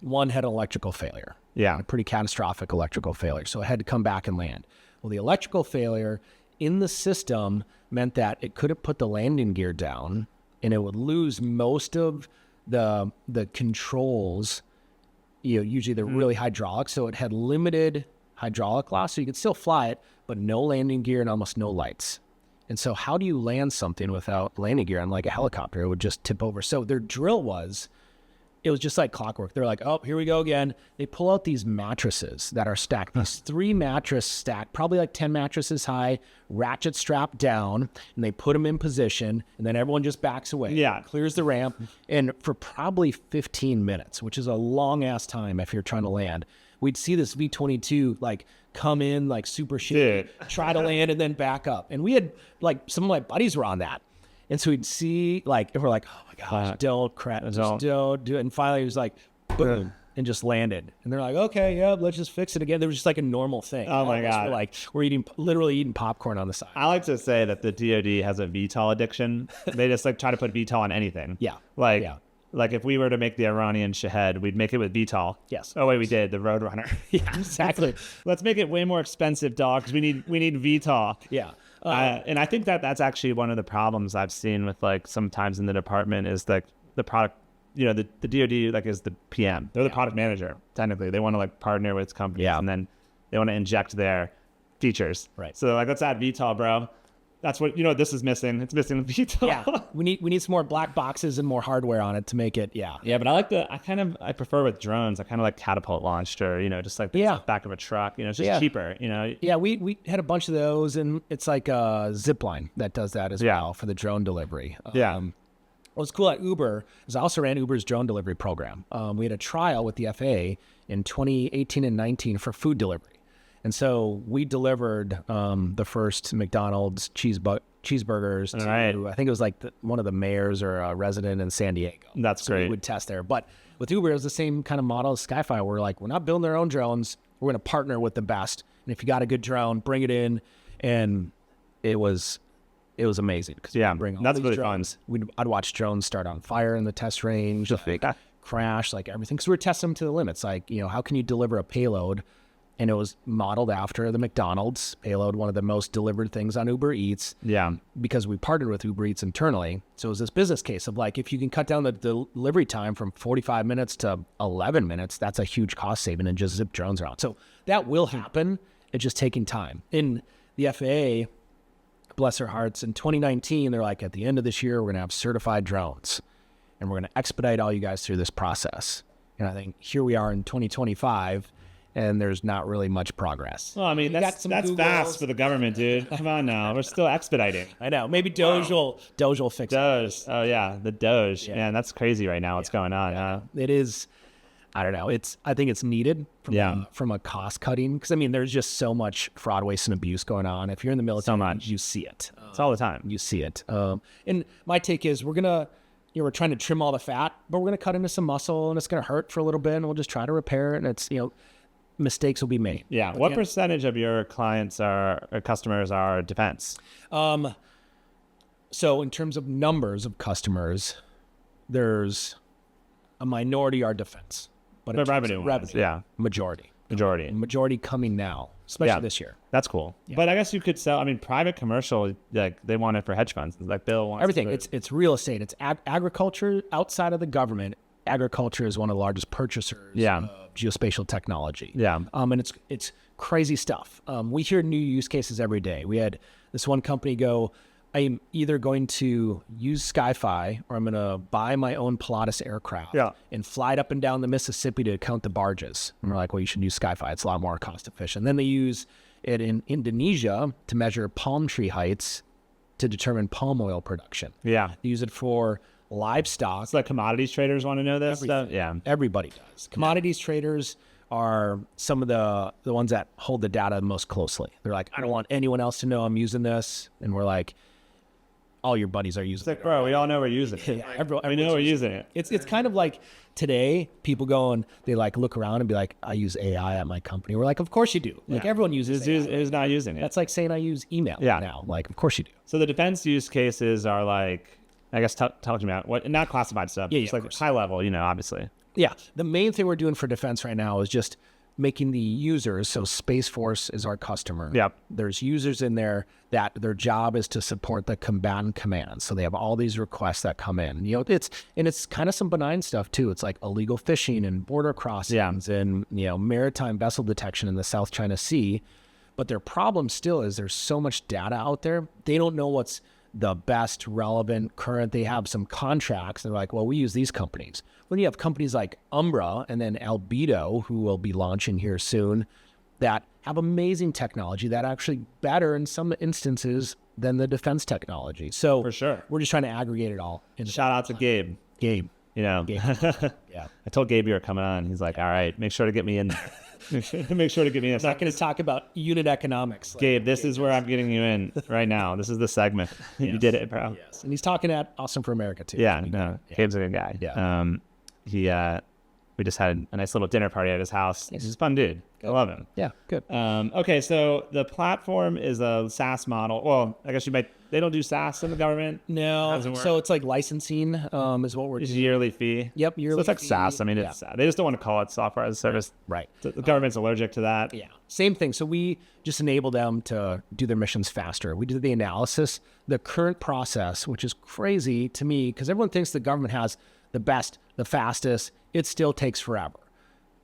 1 had an electrical failure. Yeah. A pretty catastrophic electrical failure. So it had to come back and land. Well, the electrical failure in the system meant that it couldn't put the landing gear down, and it would lose most of the controls. Usually they're really hydraulic, so it had limited hydraulic loss, so you could still fly it, but no landing gear and almost no lights. And so how do you land something without landing gear on like a helicopter? It would just tip over. So their drill was just like clockwork. They're like, oh, here we go again. They pull out these mattresses that are stacked. These 3 mattress stacked, probably like 10 mattresses high, ratchet strapped down, and they put them in position, and then everyone just backs away. Yeah. Clears the ramp. And for probably 15 minutes, which is a long ass time if you're trying to land, we'd see this V-22 like come in like super shit, try to land and then back up. And we had like some of my buddies were on that. And so we'd see like, if we're like, oh my gosh, don't crash, don't do it. And finally he was like, boom, and just landed. And they're like, okay, yeah, let's just fix it again. There was just like a normal thing. Oh my God. We're literally eating popcorn on the side. I like to say that the DoD has a VTOL addiction. They just like try to put VTOL on anything. Yeah. Like if we were to make the Iranian Shahed, we'd make it with VTOL. Yes. Oh wait, we did the Roadrunner. Yeah, exactly. Let's make it way more expensive, dog, because we need VTOL. Yeah. And I think that's actually one of the problems I've seen with like sometimes in the department is like the product. The DoD like is the PM. They're the product manager. Technically, they want to like partner with companies, and then they want to inject their features. Right. So they're like, let's add VTOL, bro. That's what this is missing. It's missing the VTOL. Yeah, we need some more black boxes and more hardware on it to make it. Yeah, but I prefer with drones. I kind of like catapult launched or just like the back of a truck. It's just cheaper. Yeah, we had a bunch of those, and it's like a Zipline that does that as well for the drone delivery. What's cool at Uber is I also ran Uber's drone delivery program. We had a trial with the FAA in 2018 and 19 for food delivery. And so we delivered the first McDonald's cheeseburgers to, I think it was like one of the mayors or a resident in San Diego. That's great. We would test there. But with Uber, it was the same kind of model as SkyFi. We're like, we're not building our own drones. We're going to partner with the best And if you got a good drone, bring it in. And it was amazing. Yeah, bring all that's these really drones. I'd watch drones start on fire in the test range, crash, like everything. Because we were testing them to the limits. Like, how can you deliver a payload? And it was modeled after the McDonald's payload, one of the most delivered things on Uber Eats. Yeah. Because we partnered with Uber Eats internally. So it was this business case of like, if you can cut down the delivery time from 45 minutes to 11 minutes, that's a huge cost saving and just zip drones around. So that will happen. It's just taking time. In the FAA, bless their hearts, in 2019, they're like, at the end of this year, we're going to have certified drones. And we're going to expedite all you guys through this process. And I think here we are in 2025. And there's not really much progress. Well, I mean, that's fast for the government, dude. Come on now. We're still expediting. I know. Maybe Doge will fix it. Doge. Oh, yeah. The Doge. Yeah. Man, that's crazy right now. What's going on? Yeah. It is. I don't know. I think it's needed from a cost cutting. Because, I mean, there's just so much fraud, waste, and abuse going on. If you're in the military, you see it. It's all the time. You see it. And my take is we're trying to trim all the fat, but we're going to cut into some muscle, and it's going to hurt for a little bit, and we'll just try to repair it. And it's, mistakes will be made. Yeah. But what percentage of your clients or customers are defense? So in terms of numbers of customers, there's a minority are defense. But revenue, yeah. Majority coming now, especially this year. That's cool. Yeah. But I guess you could sell, private commercial, like they want it for hedge funds. Like Bill wants everything. It's real estate. It's agriculture outside of the government. Agriculture is one of the largest purchasers of geospatial technology. Yeah. And it's crazy stuff. We hear new use cases every day. We had this one company go, I'm either going to use SkyFi or I'm going to buy my own Pilatus aircraft and fly it up and down the Mississippi to count the barges. And we're like, well, you should use SkyFi. It's a lot more cost efficient. Then they use it in Indonesia to measure palm tree heights to determine palm oil production. Yeah. They use it for livestock. So like commodities traders want to know this stuff? Yeah. Everybody does. Commodities traders are some of the ones that hold the data most closely. They're like, I don't want anyone else to know I'm using this. And we're like, all your buddies are using it. It's like, bro, we all know we're using it. Yeah, we know we're using it. It's kind of like today, people go and they like look around and be like, I use AI at my company. We're like, of course you do. Like everyone uses AI. Who's not using it? That's like saying I use email now. Like, of course you do. So the defense use cases are like, I guess talk to me about what, not classified stuff, just like high level, obviously. Yeah. The main thing we're doing for defense right now is just making the users, so Space Force is our customer. Yep. There's users in there that their job is to support the combatant commands. So they have all these requests that come in. It's kind of some benign stuff too. It's like illegal fishing and border crossings and maritime vessel detection in the South China Sea. But their problem still is there's so much data out there. They don't know what's the best, relevant, current. They have some contracts. They're like, well, we use these companies. When you have companies like Umbra and then Albedo, who will be launching here soon, that have amazing technology that actually better in some instances than the defense technology. So for sure, we're just trying to aggregate it all. Shout out to Gabe. Gabe. Yeah. I told Gabe you were coming on. He's like, all right, make sure to get me in there. Make sure to get me in. I'm not going to talk about unit economics. Gabe, this is where I'm getting you in right now. This is the segment. Yes. You did it, bro. Yes. And he's talking at Awesome for America too. Yeah, no. Gabe's a good guy. Yeah. We just had a nice little dinner party at his house. He's a fun dude. Good. I love him. Yeah, good. Okay, so the platform is a SaaS model. Well, I guess they don't do SaaS in the government? No. So it's like licensing is what we're doing. Yearly fee? Yep, yearly fee. So it's like SaaS. It's they just don't want to call it software as a service. Right. The government's allergic to that. Yeah. Same thing. So we just enable them to do their missions faster. We do the analysis. The current process, which is crazy to me, because everyone thinks the government has the best, the fastest. It still takes forever.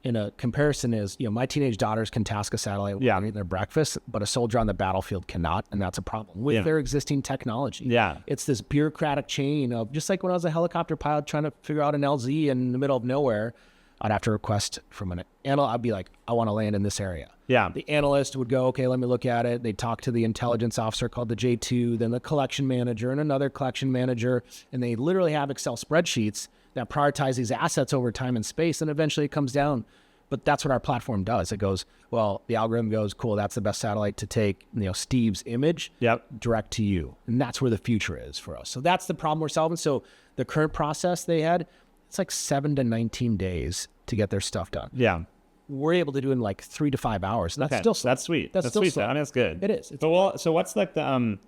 In a comparison is, my teenage daughters can task a satellite with eating their breakfast, but a soldier on the battlefield cannot, and that's a problem with their existing technology. Yeah. It's this bureaucratic chain of, just like when I was a helicopter pilot trying to figure out an LZ in the middle of nowhere, I'd have to request from an analyst. I'd be like, I want to land in this area. Yeah. The analyst would go, okay, let me look at it. They'd talk to the intelligence officer called the J2, then the collection manager and another collection manager, and they literally have Excel spreadsheets that prioritize these assets over time and space, and eventually it comes down. But that's what our platform does. It goes, well, the algorithm goes, cool, that's the best satellite to take, Steve's image direct to you. And that's where the future is for us. So that's the problem we're solving. So the current process they had, it's like 7 to 19 days to get their stuff done. Yeah. we're able to do in like 3 to 5 hours. And that's still slow. That's sweet. That's still sweet. slow. I mean, that's good. It is. So what's like the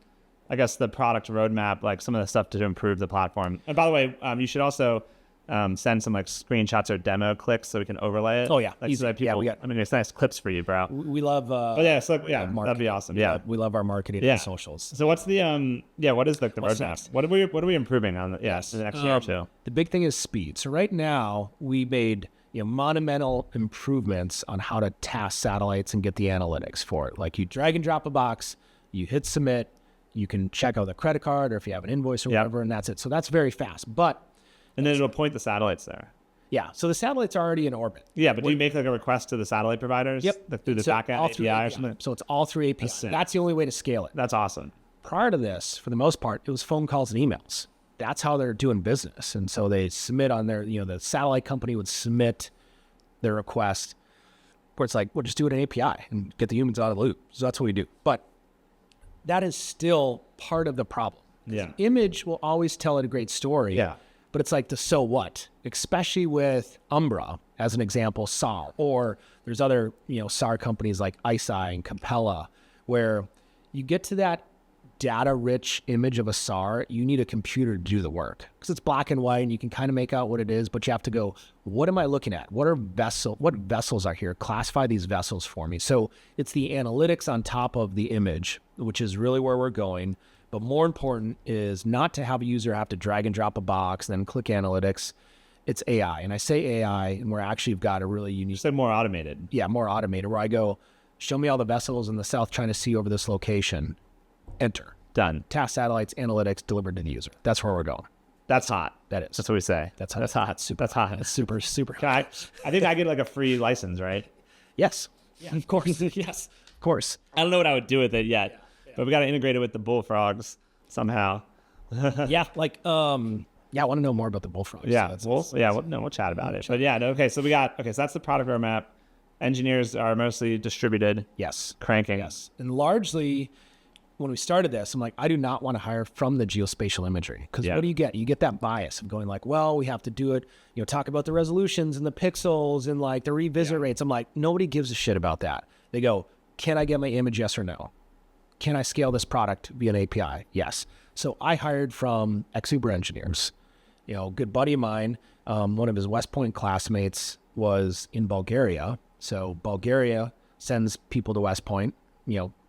I guess the product roadmap, like some of the stuff to improve the platform. And by the way, you should also send some like screenshots or demo clicks so we can overlay it. Oh yeah, like, so that people, I mean, it's nice clips for you, bro. We love. That'd be awesome. Yeah, we love our marketing and socials. So what's the what is like the roadmap? Next? What are we improving on? The next year or two? The big thing is speed. So right now we made monumental improvements on how to task satellites and get the analytics for it. Like you drag and drop a box, you hit submit, you can check out the credit card or if you have an invoice or whatever, and that's it. So that's very fast. And then it'll point the satellites there. Yeah, so the satellite's already in orbit. Yeah, but do you make like a request to the satellite providers? Yep. Through the backend API or something? So it's all through API. That's the only way to scale it. That's awesome. Prior to this, for the most part, it was phone calls and emails. That's how they're doing business. And so they submit on their, the satellite company would submit their request where it's like, well, just do it in API and get the humans out of the loop. So that's what we do. But that is still part of the problem. Yeah. Image will always tell a great story. Yeah. But it's like the so what, especially with Umbra as an example, SAR, or there's other, SAR companies like ISI and Capella, where you get to that data-rich image of a SAR, you need a computer to do the work because it's black and white and you can kind of make out what it is, but you have to go, what am I looking at? What vessels are here? Classify these vessels for me. So it's the analytics on top of the image, which is really where we're going. But more important is not to have a user have to drag and drop a box, then click analytics. It's AI. And I say AI, and we're actually got a really unique... So more automated. Yeah, more automated, where I go, show me all the vessels in the South China Sea over this location. Enter. Done. Task satellites, analytics, delivered to the user. That's where we're going. That's hot. That is. That's what we say. That's hot. That's hot. That's hot. That's super, super hot. I think I get like a free license, right? Yes. Yeah, of course. Yes. Of course. I don't know what I would do with it yet. But we got to integrate it with the bullfrogs somehow. Yeah, like I want to know more about the bullfrogs. Yeah, we'll chat about it. But so that's the product roadmap. Engineers are mostly distributed. Yes, cranking. Yes, and largely when we started this, I'm like, I do not want to hire from the geospatial imagery because what do you get? You get that bias of going like, well, we have to do it. Talk about the resolutions and the pixels and like the revisit rates. I'm like, nobody gives a shit about that. They go, can I get my image? Yes or no? Can I scale this product via an API? Yes. So I hired from Exuber engineers. A good buddy of mine, one of his West Point classmates was in Bulgaria. So Bulgaria sends people to West Point,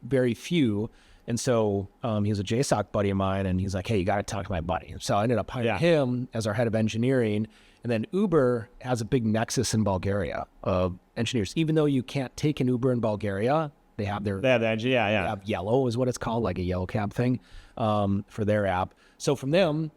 very few. And so he was a JSOC buddy of mine, and he's like, hey, you got to talk to my buddy. So I ended up hiring him as our head of engineering. And then Uber has a big nexus in Bulgaria of engineers. Even though you can't take an Uber in Bulgaria, they have the edge, They have Yellow is what it's called, like a yellow cab thing for their app. So from them,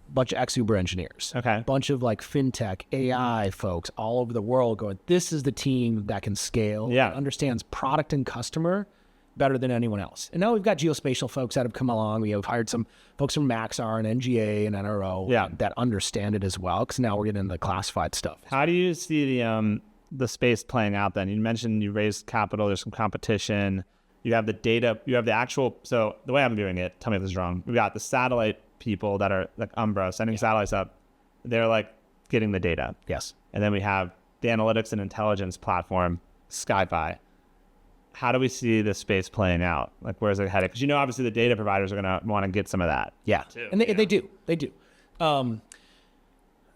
bunch of ex-Uber engineers, bunch of like fintech, AI folks all over the world going, this is the team that can scale, understands product and customer better than anyone else. And now we've got geospatial folks that have come along. We have hired some folks from Maxar and NGA and NRO that understand it as well, because now we're getting into the classified stuff. How do you see the space playing out then? You mentioned you raised capital, there's some competition, you have the data, you have the actual, so the way I'm doing it, tell me if this is wrong, we've got the satellite people that are like Umbra sending satellites up, they're like getting the data. Yes. And then we have the analytics and intelligence platform, SkyFi. How do we see this space playing out? Like, where's it headed? Because obviously the data providers are going to want to get some of that. Yeah, too. And they do.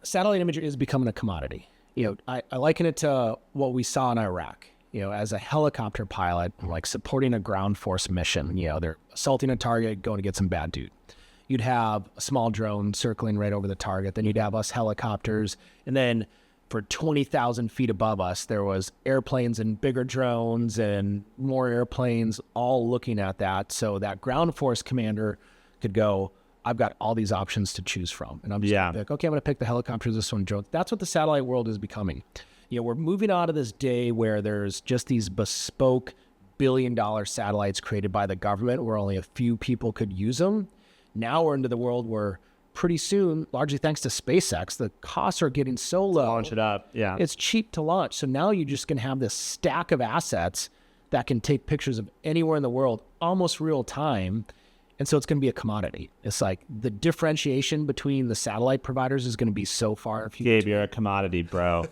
Satellite imagery is becoming a commodity. I liken it to what we saw in Iraq. As a helicopter pilot, like supporting a ground force mission, they're assaulting a target, going to get some bad dude. You'd have a small drone circling right over the target. Then you'd have us helicopters. And then for 20,000 feet above us, there was airplanes and bigger drones and more airplanes all looking at that. So that ground force commander could go, I've got all these options to choose from. And I'm just going to pick, okay, I'm going to pick the helicopters, this one, drones. That's what the satellite world is becoming. We're moving out of this day where there's just these bespoke billion-dollar satellites created by the government where only a few people could use them. Now we're into the world where pretty soon, largely thanks to SpaceX, the costs are getting so low. Launch it up, It's cheap to launch. So now you're just going to have this stack of assets that can take pictures of anywhere in the world, almost real time. And so it's going to be a commodity. It's like the differentiation between the satellite providers is going to be so far. Gabe, you're a commodity, bro.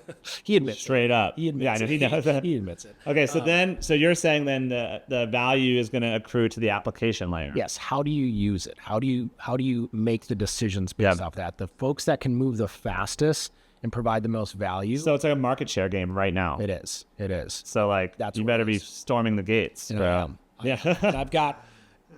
He admits straight up. He admits yeah, I know, he knows that. He admits it. Okay, so you're saying then the value is going to accrue to the application layer. Yes. How do you use it? How do you make the decisions based off that? The folks that can move the fastest and provide the most value. So it's like a market share game right now. It is. So like you better be storming the gates, bro. Yeah. And I've got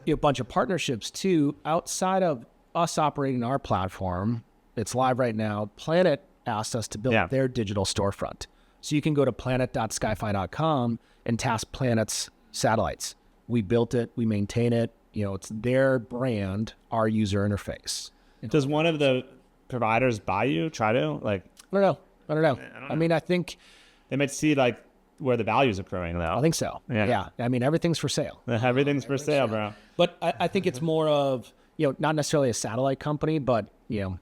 a bunch of partnerships too outside of us operating our platform. It's live right now. Planet asked us to build their digital storefront. So you can go to planet.skyfi.com and task Planet's satellites. We built it, we maintain it. It's their brand, our user interface. Does one of the providers buy you? Try to like? I don't know. I mean, I think they might see like where the value is accruing, though. I think so. Yeah. I mean, everything's for sale. Everything's for sale, bro. But I think it's more of, not necessarily a satellite company, but,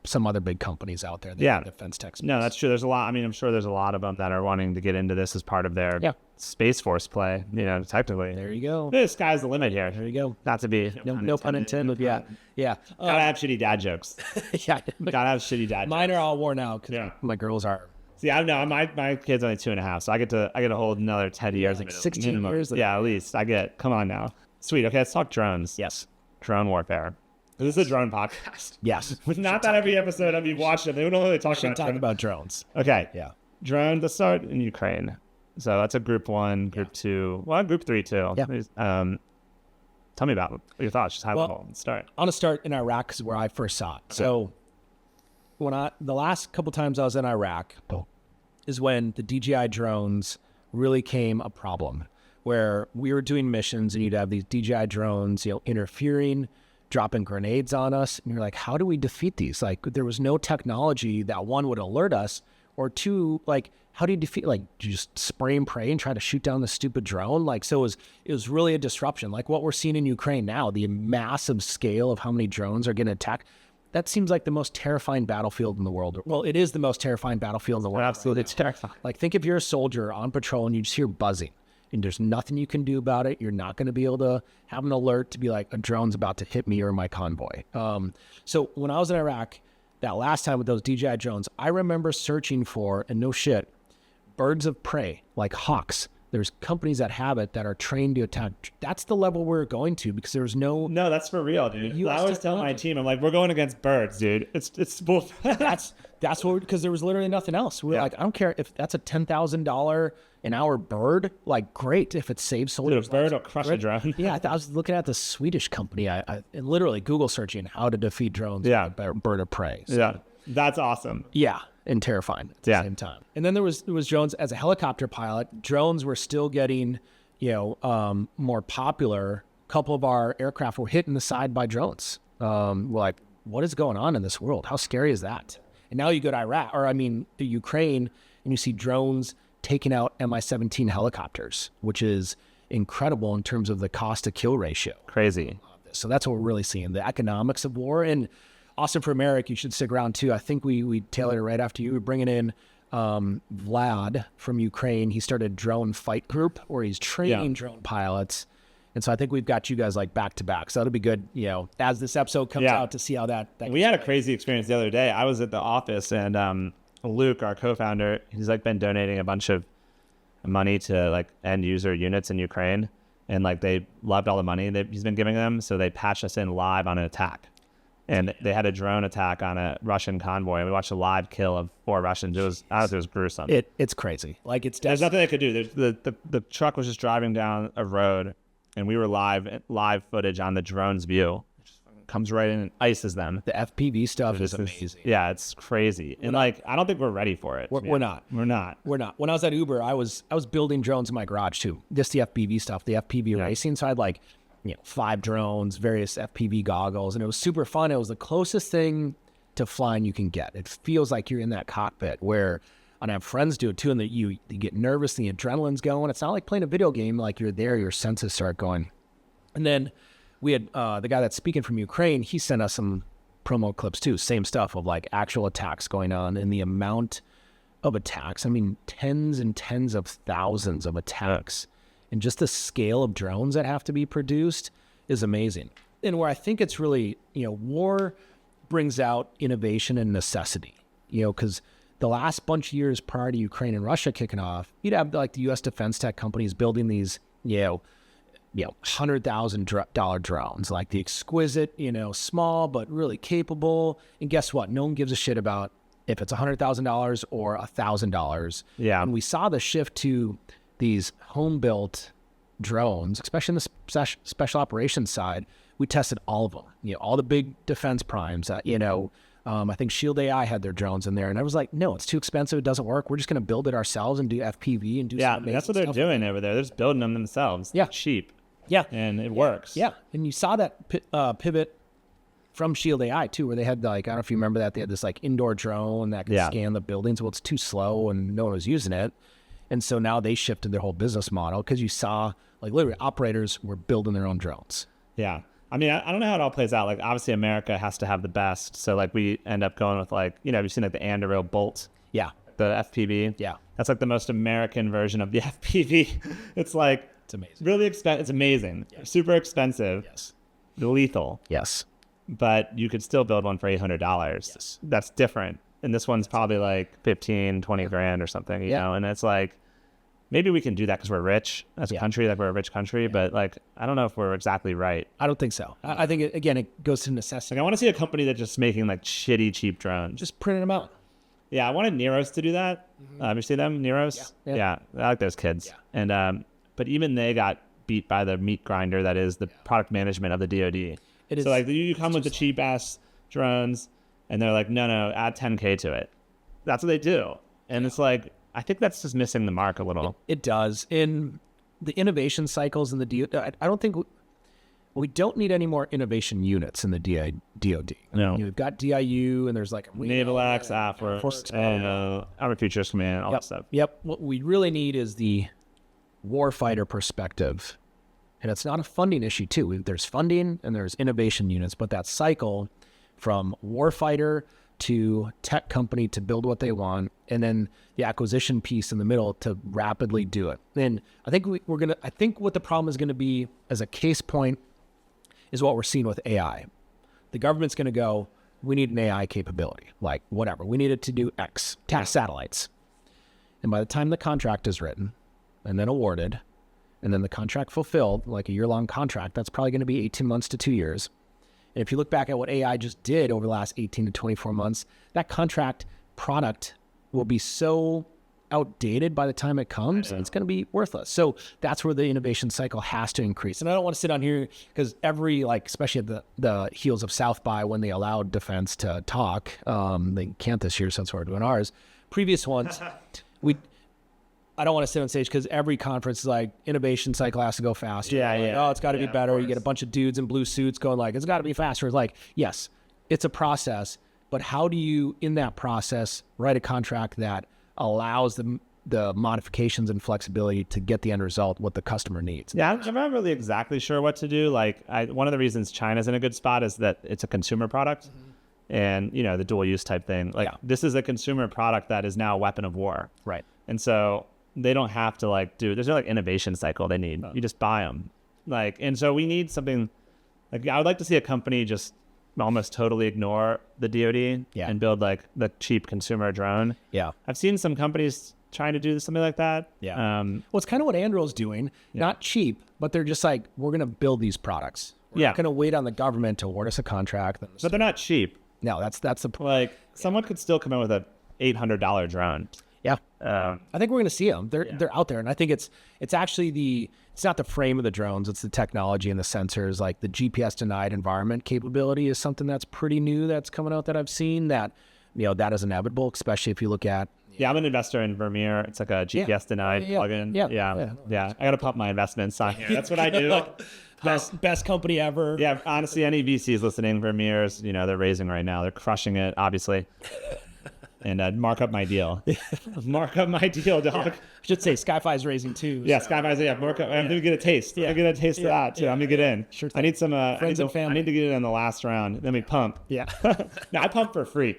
some other big companies out there. That defense tech space. No, that's true. There's a lot. I mean, I'm sure there's a lot of them that are wanting to get into this as part of their Space Force play, technically. There you go. The sky's the limit here. There you go. Not to be. No pun intended. Yeah. Gotta have shitty dad jokes. Gotta have shitty dad jokes. Mine are all worn out because my girls are. See, I know my kid's only 2.5, so I get to hold another 10 years. Like 16 years. Yeah, at least come on now. Sweet. Okay, let's talk drones. Yes. Drone warfare. This is a drone podcast. Yes. Not that every episode of you've watched it. They don't really talk about drones. Okay. Yeah. Drone. Let's start in Ukraine. So that's a group 1, group 2. Well, group 3 too. Yeah. Tell me about your thoughts. Just high level. Let's start. I want to start in Iraq because where I first saw it. So the last couple times I was in Iraq is when the DJI drones really came a problem, where we were doing missions and you'd have these DJI drones, interfering, dropping grenades on us. And you're like, how do we defeat these? Like, there was no technology that, one, would alert us, or two, like, how do you defeat, like, do you just spray and pray and try to shoot down the stupid drone? Like, so it was really a disruption. Like what we're seeing in Ukraine now, the massive scale of how many drones are getting attacked. That seems like the most terrifying battlefield in the world. Well, it is the most terrifying battlefield in the world. Absolutely, it's terrifying. Like, think if you're a soldier on patrol and you just hear buzzing and there's nothing you can do about it. You're not going to be able to have an alert to be like, a drone's about to hit me or my convoy. So when I was in Iraq, that last time with those DJI drones, I remember searching for, and no shit, birds of prey, like hawks. There's companies that have it that are trained to attack. That's the level we're going to, because there's no. No, that's for real, dude. I always tell my team, I'm like, we're going against birds, dude. It's bull. That's what, because there was literally nothing else. We're like, I don't care if that's a $10,000 an hour bird. Like, great if it saves soldiers. Dude, a bird will crush a drone. Yeah, I was looking at the Swedish company. I literally Google searching how to defeat drones. Yeah, with bird of prey. So. Yeah, that's awesome. Yeah. And terrifying at the same time. And then there was drones. As a helicopter pilot, drones were still getting, more popular. A couple of our aircraft were hit in the side by drones. We're like, what is going on in this world? How scary is that? And now you go to the Ukraine, and you see drones taking out Mi-17 helicopters, which is incredible in terms of the cost to kill ratio. Crazy. So that's what we're really seeing, the economics of war. And Austin, from Eric, you should stick around too. I think we tailored it right after you. We're bringing in Vlad from Ukraine. He started a drone fight group where he's training drone pilots. And so I think we've got you guys like back to back. So that'll be good, as this episode comes out, to see how that we had a crazy experience the other day. I was at the office, and Luke, our co-founder, he's like been donating a bunch of money to like end user units in Ukraine. And like they loved all the money that he's been giving them. So they patched us in live on an attack. And they had a drone attack on a Russian convoy, and we watched a live kill of 4 Russians. It was gruesome. It's crazy. Like, there's nothing they could do. The truck was just driving down a road, and we were live footage on the drone's view. It just comes right in and ices them. The FPV stuff is amazing. Yeah, it's crazy. And I don't think we're ready for it. We're not. We're not. When I was at Uber, I was building drones in my garage too. Just the FPV stuff, the FPV racing. So I had 5 drones, various FPV goggles, and it was super fun. It was the closest thing to flying you can get. It feels like you're in that cockpit where, and I have friends do it too, and that you get nervous, the adrenaline's going. It's not like playing a video game, like you're there, your senses start going. And then we had the guy that's speaking from Ukraine, he sent us some promo clips too, same stuff of like actual attacks going on, and the amount of attacks, tens and tens of thousands of attacks. And just the scale of drones that have to be produced is amazing. and where I think it's really, war brings out innovation and necessity, because the last bunch of years prior to Ukraine and Russia kicking off, you'd have like the U.S. defense tech companies building these, $100,000 drones, like the exquisite, small but really capable. And guess what? No one gives a shit about if it's $100,000 or $1,000. Yeah. And we saw the shift to these home-built drones, especially in the special operations side. We tested all of them, all the big defense primes. I think Shield AI had their drones in there, and I was like, no, it's too expensive. It doesn't work. We're just going to build it ourselves and do FPV and do. Yeah, that's what they're doing over there. They're just building them themselves. Yeah, it's cheap. Yeah, and it works. Yeah, and you saw that pivot from Shield AI too, where they had I don't know if you remember that, they had this indoor drone that could scan the buildings. Well, it's too slow and no one was using it. And so now they shifted their whole business model because you saw literally operators were building their own drones. Yeah. I mean, I don't know how it all plays out. Obviously America has to have the best. So we end up going with you've seen the Anduril Bolt. Yeah. The FPV. Yeah. That's the most American version of the FPV. It's it's amazing. Really expensive. It's amazing. Yeah. Super expensive. Yes. Lethal. Yes. But you could still build one for $800. Yes. That's different. And this one's probably 15, 20 grand or something, you know? And it's maybe we can do that because we're rich as a country, we're a rich country, but I don't know if we're exactly right. I don't think so. I think, it goes to necessity. I want to see a company that's just making shitty, cheap drones. Just printing them out. Yeah, I wanted Neros to do that. You see them, Neros? Yeah, I like those kids. Yeah. And but even they got beat by the meat grinder that is the product management of the DoD. It is. So you come with the cheap ass drones, and they're like, no, add 10K to it. That's what they do, and it's I think that's just missing the mark a little. It does. In the innovation cycles in the DoD, I don't think we don't need any more innovation units in the DoD. No. We've got DIU, and there's Naval X, AFWERX, and Armored Futures Command, all that stuff. Yep. What we really need is the warfighter perspective. And it's not a funding issue, too. There's funding and there's innovation units, but that cycle from warfighter to tech company to build what they want, and then the acquisition piece in the middle to rapidly do it. And I think I think what the problem is going to be as a case point is what we're seeing with AI. The government's going to go, we need an AI capability, whatever. We need it to do X, task satellites. And by the time the contract is written and then awarded, and then the contract fulfilled, a year-long contract, that's probably going to be 18 months to 2 years. And if you look back at what AI just did over the last 18 to 24 months, that contract product will be so outdated by the time it comes, it's going to be worthless. So that's where the innovation cycle has to increase. And I don't want to sit on here because every, especially at the heels of South by when they allowed defense to talk, they can't this year since we're doing ours. Previous ones, I don't want to sit on stage because every conference is innovation cycle has to go faster. Yeah. Oh, it's got to be better. You get a bunch of dudes in blue suits going it's got to be faster. It's yes, it's a process, but how do you, in that process, write a contract that allows the modifications and flexibility to get the end result, what the customer needs? Yeah, I'm not really exactly sure what to do. One of the reasons China's in a good spot is that it's a consumer product. And, the dual use type thing. This is a consumer product that is now a weapon of war. Right. And so they don't have to there's no innovation cycle they need. You just buy them. And so we need something I would like to see a company just almost totally ignore the DoD and build the cheap consumer drone. Yeah. I've seen some companies trying to do something like that. Yeah. Well, it's kind of what Anduril's doing. Not cheap, but they're just we're going to build these products. We're not going to wait on the government to award us a contract. But they're not cheap. No, that's the someone could still come in with a $800 drone. Yeah. I think we're going to see them. They're out there. And I think it's actually it's not the frame of the drones. It's the technology and the sensors. The GPS denied environment capability is something that's pretty new that's coming out that I've seen that, that is inevitable, especially if you look at. Yeah, I'm an investor in Vermeer. It's a GPS denied plugin. Yeah. I got to pump my investments on here. That's what I do. Best company ever. Yeah, honestly, any VCs listening, Vermeer's, they're raising right now. They're crushing it, obviously. And mark up my deal. Mark up my deal, dog. I should say SkyFi is raising too. Yeah, SkyFi's. Yeah, mark up. I'm gonna get a taste. I'm gonna get a taste of that too. I'm gonna get in. Sure. I need some friends and family. I need to get it in the last round. Then we pump. Yeah. No, I pump for free.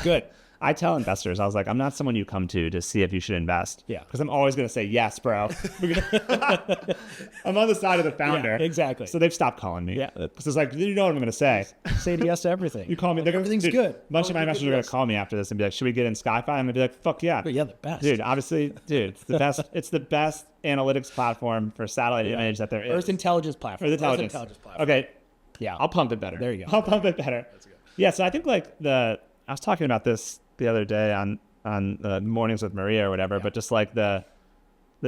Good. I tell investors, I was like, I'm not someone you come to see if you should invest. Yeah. Because I'm always going to say, yes, bro. I'm on the side of the founder. Yeah, exactly. So they've stopped calling me. Yeah. Because it's like, you know what I'm going to say. Say yes to everything. You call me. Everything's good. A bunch of my investors are going to call me after this and be like, should we get in SkyFi? I'm going to be like, fuck yeah. But yeah, the best. Dude, obviously, it's the best. It's the best analytics platform for satellite image that there is. Earth intelligence platform. Earth intelligence platform. Okay. Yeah. I'll pump it better. There you go. I'll pump it better. That's good. Yeah. So I think like I was talking about this the other day on Mornings with Maria or whatever, but just like the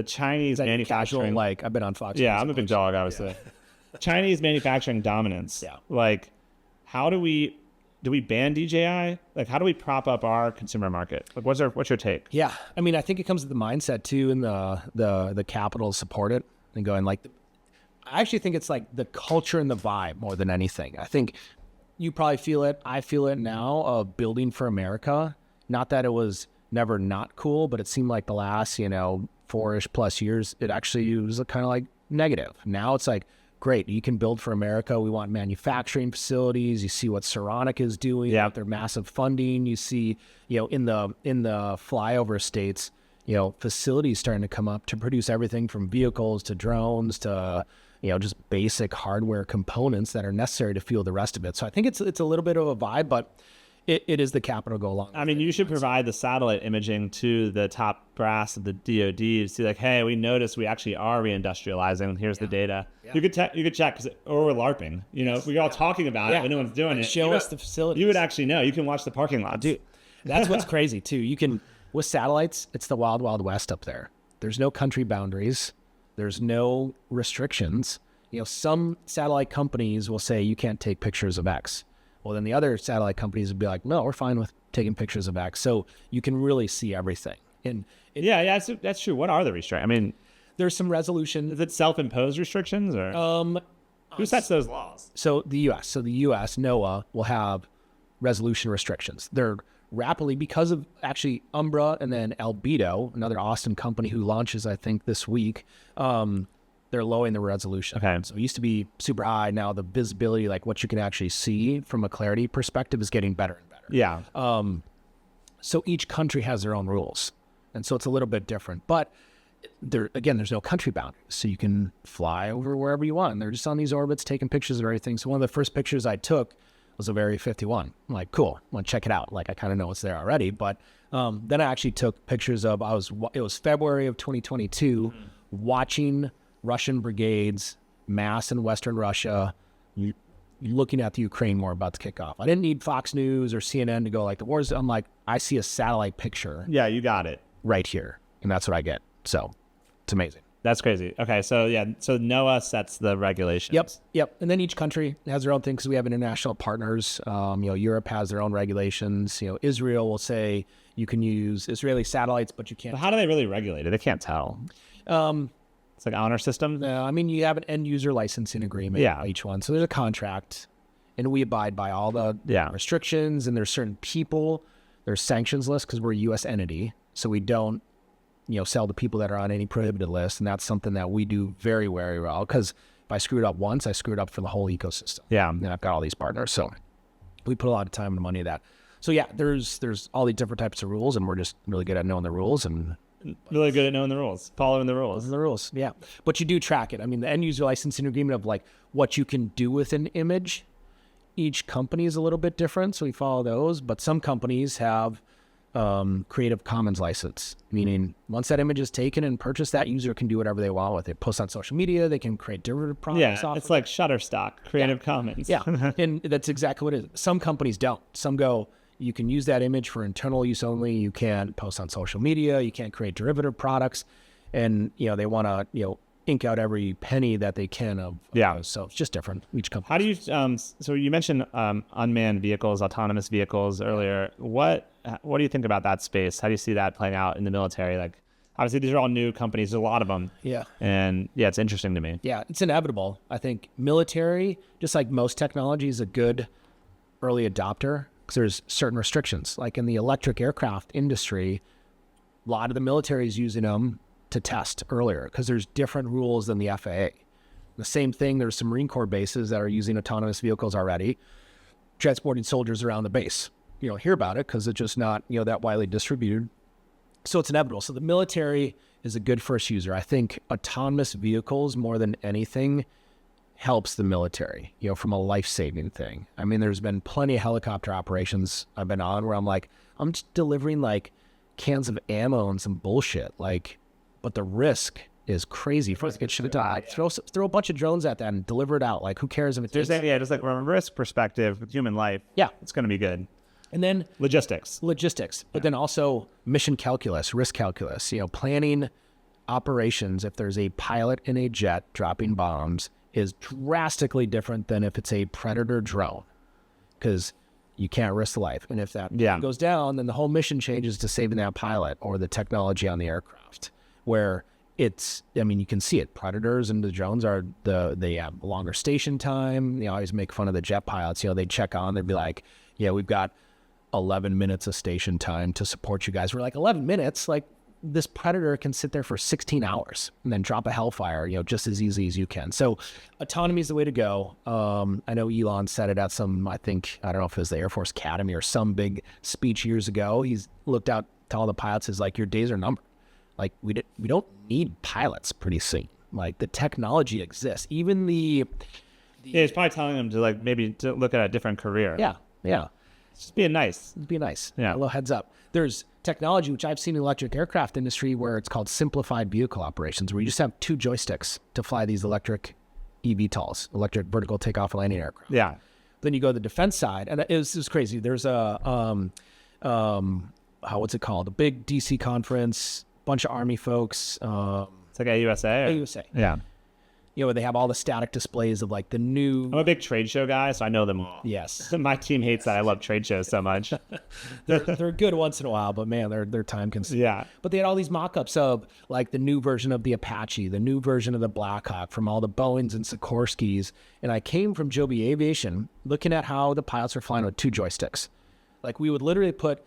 Chinese manufacturing. Casual, like I've been on Fox. Yeah, I'm a big dog, obviously. Yeah. Chinese manufacturing dominance. Yeah. Like, how do we ban DJI? Like, how do we prop up our consumer market? Like, what's your take? Yeah, I mean, I think it comes to the mindset too, and the capital to support it, and going like, I actually think it's like the culture and the vibe more than anything. I think you probably feel it. I feel it now of building for America. Not that it was never not cool, but it seemed like the last 4-ish plus years, it actually was kind of like negative. Now it's like, great, you can build for America. We want manufacturing facilities. You see what Saronic is doing with their massive funding. You see, in the flyover states, facilities starting to come up to produce everything from vehicles to drones to, just basic hardware components that are necessary to fuel the rest of it. So I think it's a little bit of a vibe, but it is the capital go along. I mean, you should provide the satellite imaging to the top brass of the DoD to see like, hey, we noticed we actually are reindustrializing. Here's the data. Yeah. You could check or we're LARPing. We're all talking about it, but no one's doing it. Show us the facility. You would actually know. You can watch the parking lot. Dude, that's what's crazy too. You can, with satellites, it's the wild, wild west up there. There's no country boundaries. There's no restrictions. Some satellite companies will say you can't take pictures of X. Well, then the other satellite companies would be like, no, we're fine with taking pictures of X. So you can really see everything. Yeah, that's true. What are the restrictions? I mean, there's some resolution. Is it self-imposed restrictions or who sets those laws? So the U.S. NOAA will have resolution restrictions. They're rapidly, because of actually Umbra and then Albedo, another Austin company who launches, I think, this week, they're lowering the resolution. Okay. So it used to be super high. Now the visibility, like what you can actually see from a clarity perspective, is getting better and better. Yeah. So each country has their own rules. And so it's a little bit different. But there's no country boundaries. So you can fly over wherever you want. And they're just on these orbits taking pictures of everything. So one of the first pictures I took was of Area 51. I'm like, cool, I want to check it out. Like, I kind of know it's there already. But then I actually took pictures of, it was February of 2022, watching Russian brigades mass in Western Russia, looking at the Ukraine war about to kick off. I didn't need Fox News or CNN to go like the wars. I'm like, I see a satellite picture. Yeah, you got it. Right here. And that's what I get. So it's amazing. That's crazy. Okay, so NOAA sets the regulations. Yep. And then each country has their own thing because we have international partners. Europe has their own regulations. Israel will say you can use Israeli satellites, but you can't. But how do they really regulate it? They can't tell. It's like honor system. I mean, you have an end user licensing agreement. Yeah. Each one. So there's a contract, and we abide by all the restrictions. And there's certain people. There's sanctions lists because we're a U.S. entity, so we don't, sell to people that are on any prohibited list. And that's something that we do very, very well. Because if I screw it up once, I screw it up for the whole ecosystem. Yeah. And I've got all these partners, so we put a lot of time and money in that. So yeah, there's all these different types of rules, and we're just really good at knowing the rules and. Really good at knowing the rules, following the rules. Those are the rules, yeah. But you do track it. I mean, the end user licensing agreement of like what you can do with an image, each company is a little bit different, so we follow those. But some companies have Creative Commons license, meaning once that image is taken and purchased, that user can do whatever they want with it. Post on social media, they can create derivative products. Yeah, it's like Shutterstock, Creative Commons. Yeah, and that's exactly what it is. Some companies don't. Some go, you can use that image for internal use only. You can't post on social media. You can't create derivative products. And, they want to, ink out every penny that they can of those. So it's just different, each company. How do you, so you mentioned unmanned vehicles, autonomous vehicles earlier. What do you think about that space? How do you see that playing out in the military? Like, obviously, these are all new companies. There's a lot of them. Yeah. And it's interesting to me. Yeah, it's inevitable. I think military, just like most technology, is a good early adopter. Because there's certain restrictions. Like in the electric aircraft industry, a lot of the military is using them to test earlier because there's different rules than the FAA. The same thing, there's some Marine Corps bases that are using autonomous vehicles already, transporting soldiers around the base. hear about it because it's just not, that widely distributed. So it's inevitable. So the military is a good first user. I think autonomous vehicles, more than anything, helps the military, from a life-saving thing. I mean, there's been plenty of helicopter operations I've been on where I'm just delivering like cans of ammo and some bullshit, but the risk is crazy. First, it should have died. Throw a bunch of drones at that and deliver it out. Like, who cares if it takes... just like from a risk perspective with human life, it's going to be good. And then logistics, but then also mission calculus, risk calculus, planning operations. If there's a pilot in a jet dropping bombs is drastically different than if it's a Predator drone, because you can't risk life. And if that goes down, then the whole mission changes to saving that pilot or the technology on the aircraft, where you can see it. Predators and the drones they have longer station time. I always make fun of the jet pilots. They check on, they'd be like, yeah, we've got 11 minutes of station time to support you guys. We're like, 11 minutes? Like, this Predator can sit there for 16 hours and then drop a Hellfire, just as easy as you can. So autonomy is the way to go. I know Elon said it at some, I don't know if it was the Air Force Academy or some big speech years ago. He's looked out to all the pilots, is like, your days are numbered. Like, we don't need pilots pretty soon. Like, the technology exists. Even he's probably telling them to maybe to look at a different career. Yeah. Just being nice. Yeah. A little heads up. There's technology, which I've seen in the electric aircraft industry, where it's called simplified vehicle operations, where you just have 2 joysticks to fly these electric eVTOLs, electric vertical takeoff and landing aircraft. Yeah. Then you go to the defense side, and it was crazy. There's a, what's it called? A big DC conference, bunch of Army folks. It's like AUSA? AUSA. Yeah. Where they have all the static displays of the new... I'm a big trade show guy, so I know them all. Yes. My team hates that I love trade shows so much. they're good once in a while, but man, they're time consuming. Yeah. But they had all these mock-ups of the new version of the Apache, the new version of the Blackhawk from all the Boeings and Sikorskys. And I came from Joby Aviation looking at how the pilots were flying with 2 joysticks. We would literally put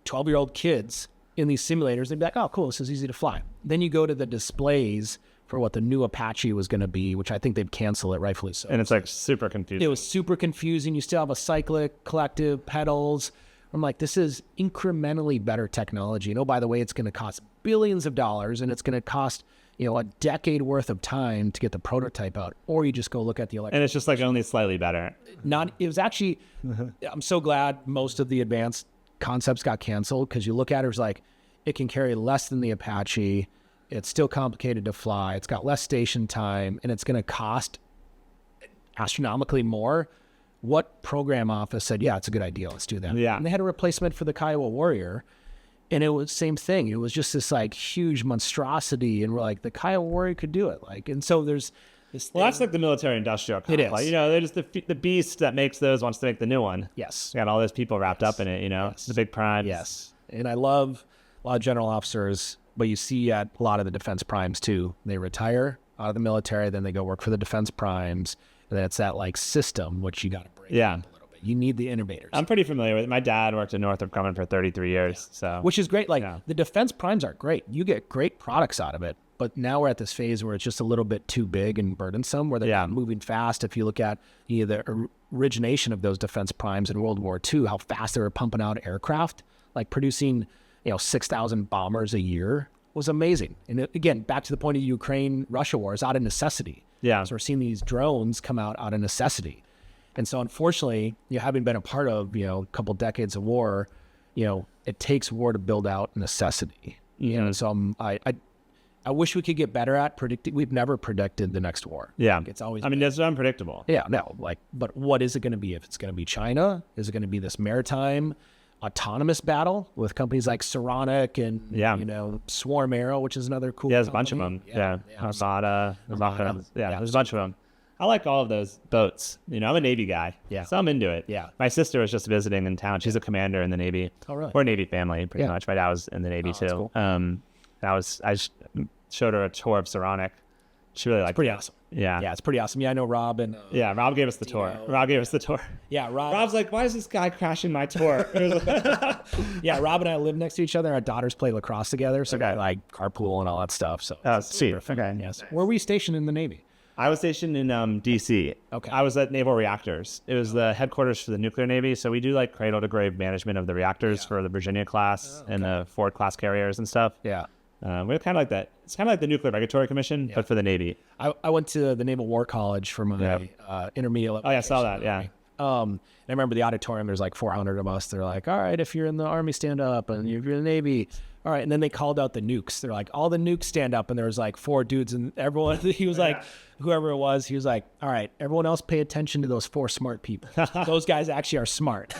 12-year-old kids in these simulators. They'd be like, oh, cool, this is easy to fly. Then you go to the displays for what the new Apache was going to be, which I think they'd cancel it, rightfully so. And it's super confusing. It was super confusing. You still have a cyclic, collective, pedals. I'm like, this is incrementally better technology. And by the way, it's going to cost billions of dollars, and it's going to cost, a decade worth of time to get the prototype out. Or you just go look at the electric. And it's just only slightly better. It was actually, I'm so glad most of the advanced concepts got canceled, because you look at it, it's like, it can carry less than the Apache. It's still complicated to fly. It's got less station time, and it's going to cost astronomically more. What program office said, yeah, it's a good idea, let's do that? Yeah. And they had a replacement for the Kiowa Warrior, and it was the same thing. It was just this huge monstrosity, and we're like, the Kiowa Warrior could do it. And so there's this thing. Well, that's the military industrial complex. It is. They're just the beast that makes those wants to make the new one. Yes. Got all those people wrapped up in it, Yes. It's the big pride. Yes. And I love a lot of general officers, but you see at a lot of the defense primes too. They retire out of the military, then they go work for the defense primes, and then it's that system which you got to break up a little bit. You need the innovators. I'm pretty familiar with it. My dad worked at Northrop Grumman for 33 years, so which is great. The defense primes are great. You get great products out of it. But now we're at this phase where it's just a little bit too big and burdensome, where they're not moving fast. If you look at the origination of those defense primes in World War II, how fast they were pumping out aircraft, producing 6,000 bombers a year was amazing. And again, back to the point of Ukraine-Russia war, is out of necessity. Yeah. So we're seeing these drones come out of necessity. And so unfortunately, having been a part of, a couple decades of war, it takes war to build out necessity. So I wish we could get better at predicting. We've never predicted the next war. Yeah. It's always it's unpredictable. Yeah, no. But what is it going to be? If it's going to be China, is it going to be this maritime autonomous battle with companies like Saronic and Swarm Aero, which is another cool. Yeah, there's a bunch of them. Yeah. Armada. There's a bunch of them. I like all of those boats. I'm a Navy guy. Yeah. So I'm into it. Yeah. My sister was just visiting in town. She's a commander in the Navy. Oh, really? We're a Navy family, pretty much. My dad was in the Navy too. Cool. I showed her a tour of Saronic. She really liked it. Pretty awesome. Yeah. Yeah, it's pretty awesome. Yeah, I know Rob and... Rob gave us the tour. Yeah, Rob's like, why is this guy crashing my tour? Yeah, Rob and I live next to each other. Our daughters play lacrosse together, so we carpool and all that stuff. So sweet. Okay. Yes. Where were you stationed in the Navy? I was stationed in DC. Okay. I was at Naval Reactors. It was the headquarters for the nuclear Navy. So we do like cradle to grave management of the reactors for the Virginia class and the Ford class carriers and stuff. Yeah. We're kind of like that. It's kind of like the Nuclear Regulatory Commission, but for the Navy. I went to the Naval War College for my intermediate. Oh, yeah, I saw that. Yeah. And I remember the auditorium, there's like 400 of us. They're like, all right, if you're in the Army, stand up. And if you're in the Navy, all right. And then they called out the nukes. They're like, all the nukes stand up. And there was like 4 dudes and everyone, he was like, whoever it was, he was like, all right, everyone else pay attention to those 4 smart people. Those guys actually are smart.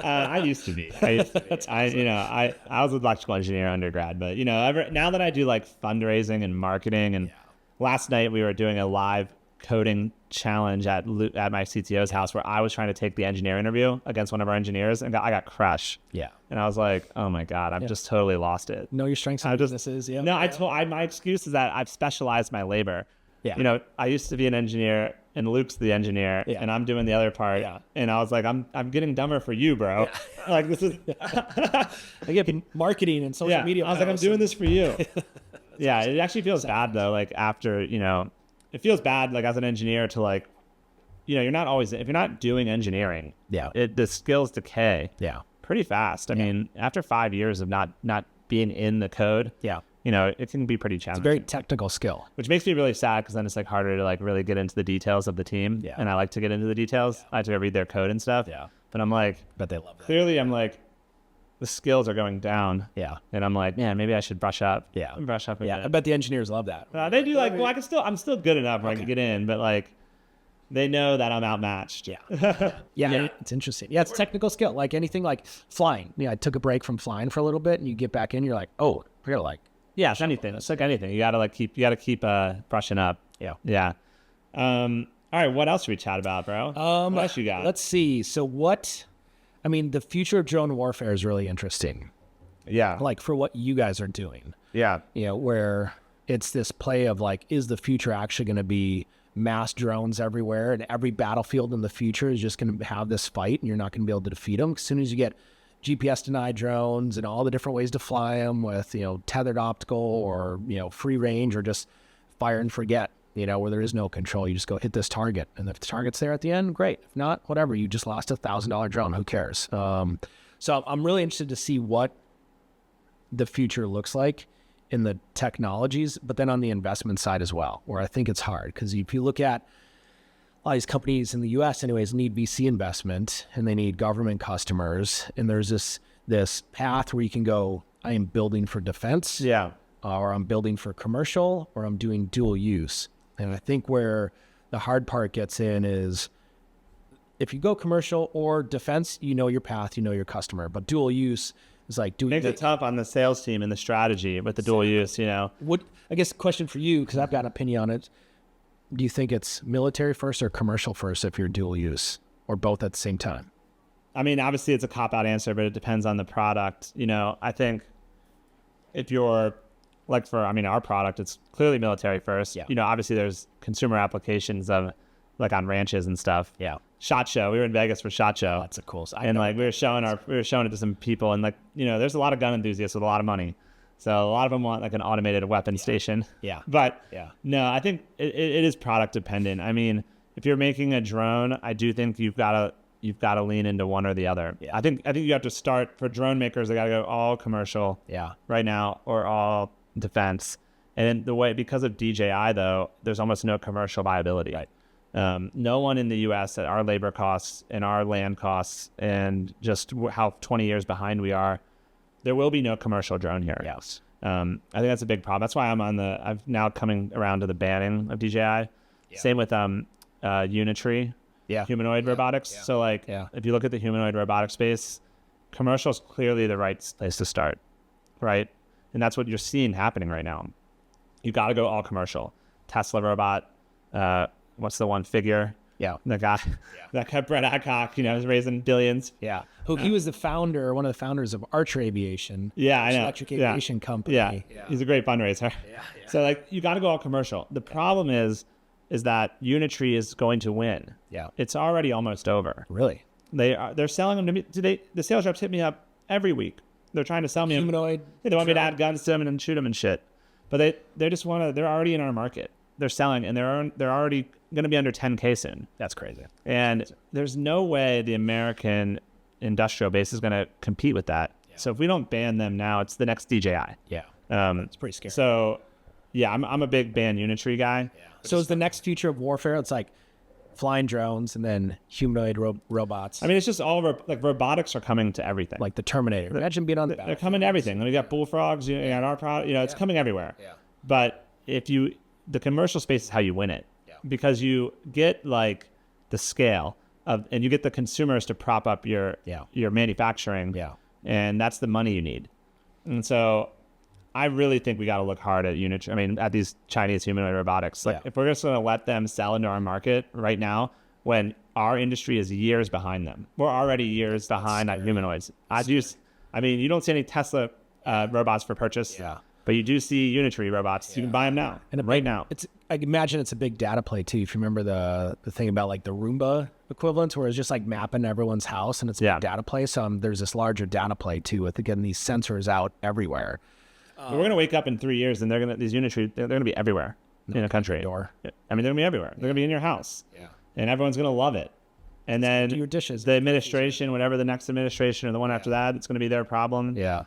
I used to be. I was an electrical engineer undergrad, but now that I do like fundraising and marketing, and last night we were doing a live coding challenge at my CTO's house where I was trying to take the engineer interview against one of our engineers, and I got crushed. Yeah. And I was like, oh my God, I've just totally lost it. Know your strengths and weaknesses. Yeah. No, my excuse is that I've specialized my labor. Yeah. I used to be an engineer and Luke's the engineer and I'm doing the other part. Yeah. And I was like, I'm getting dumber for you, bro. Yeah. Like this is I get marketing and social media. I was like, I'm doing this for you. Yeah. It actually feels bad though. Like after, it feels bad like as an engineer to like, you're not always, if you're not doing engineering, the skills decay pretty fast. I mean, after 5 years of not being in the code, it can be pretty challenging. It's a very technical skill. Which makes me really sad because then it's like harder to like really get into the details of the team. Yeah. And I like to get into the details. I like to read their code and stuff. Yeah. But I'm like, but they love that. Clearly I'm like, the skills are going down. Yeah. And I'm like, man, maybe I should brush up. Yeah. Brush up. I bet the engineers love that. They do like, well, I'm still good enough where I can get in, but like, they know that I'm outmatched. Yeah. It's interesting. Yeah. It's technical skill. Like anything like flying. I took a break from flying for a little bit and you get back in, you're like, oh, I gotta like, it's anything. It's like anything. You gotta keep brushing up. Yeah. Yeah. All right. What else should we chat about, bro? What else you got? Let's see. So the future of drone warfare is really interesting. Yeah. Like for what you guys are doing. Yeah. Where it's this play of like, is the future actually going to be mass drones everywhere, and every battlefield in the future is just going to have this fight and you're not going to be able to defeat them? As soon as you get GPS denied drones and all the different ways to fly them with, tethered optical or, free range or just fire and forget, where there is no control. You just go hit this target. And if the target's there at the end, great. If not, whatever. You just lost $1,000 drone. Who cares? So I'm really interested to see what the future looks like in the technologies, but then on the investment side as well, where I think it's hard. Because if you look at a lot of these companies in the U.S. anyways need VC investment and they need government customers. And there's this path where you can go, I am building for defense, or I'm building for commercial, or I'm doing dual use. And I think where the hard part gets in is if you go commercial or defense, you know your path, you know your customer. But dual use is like doing makes it tough on the sales team and the strategy with the dual use. What I guess question for you, because I've got an opinion on it. Do you think it's military first or commercial first if you're dual use, or both at the same time? I mean, obviously it's a cop-out answer, but it depends on the product. I think if you're like our product, it's clearly military first. Yeah. Obviously there's consumer applications of like on ranches and stuff. Yeah. SHOT Show. We were in Vegas for SHOT Show. That's a cool. And like we were showing it to some people, and like there's a lot of gun enthusiasts with a lot of money. So a lot of them want like an automated weapon station. Yeah. But no, I think it is product dependent. I mean, if you're making a drone, I do think you've got to lean into one or the other. Yeah. I think you have to start for drone makers. They got to go all commercial. Yeah. Right now, or all defense. And then because of DJI though, there's almost no commercial viability. Right. No one in the U.S. at our labor costs and our land costs and just how 20 years behind we are. There will be no commercial drone here. Yes. I think that's a big problem. That's why I'm now coming around to the banning of DJI. Yeah. Same with Unitree, humanoid robotics. Yeah. So if you look at the humanoid robotic space, commercial is clearly the right place to start, right? And that's what you're seeing happening right now. You got to go all commercial. Tesla robot, what's the one? Figure. Yeah. The guy, Brett Adcock, is raising billions. Yeah. He was one of the founders of Entre Aviation. Yeah, I know. Electric aviation company. Yeah. He's a great fundraiser. Yeah. So you got to go all commercial. The problem is that Unitree is going to win. Yeah. It's already almost over. Really? They're selling them to me. The sales reps hit me up every week. They're trying to sell me humanoid. They want me to add guns to them and shoot them and shit. But they're already in our market. they're selling, and they're already going to be under 10K soon. That's crazy. And there's no way the American industrial base is going to compete with that. Yeah. So if we don't ban them now, it's the next DJI. Yeah. It's pretty scary. So yeah, I'm a big ban Unitree guy. Yeah. So is the next future of warfare, it's like flying drones and then humanoid robots? I mean, it's just all like robotics are coming to everything. Like the Terminator. Imagine being on the They're coming to everything. We got bullfrogs, and our product, it's coming everywhere. Yeah. But the commercial space is how you win it. Yeah. Because you get like the scale and you get the consumers to prop up your manufacturing. Yeah. And that's the money you need. And so I really think we got to look hard at Unitree. I mean, at these Chinese humanoid robotics. Like, if we're just going to let them sell into our market right now, when our industry is years behind them, we're already years behind on humanoids. I mean, you don't see any Tesla robots for purchase. Yeah. But you do see Unitree robots. You can buy them now, right now. I imagine it's a big data play too. If you remember the thing about like the Roomba equivalent, where it's just like mapping everyone's house, and it's a big data play. So there's this larger data play too, with getting these sensors out everywhere. We're gonna wake up in 3 years, and these Unitree, they're gonna be everywhere in a country. I mean, they're gonna be everywhere. They're gonna be in your house. Yeah. And everyone's gonna love it. And then your dishes. The administration, whatever the next administration or the one after that, it's gonna be their problem. Yeah.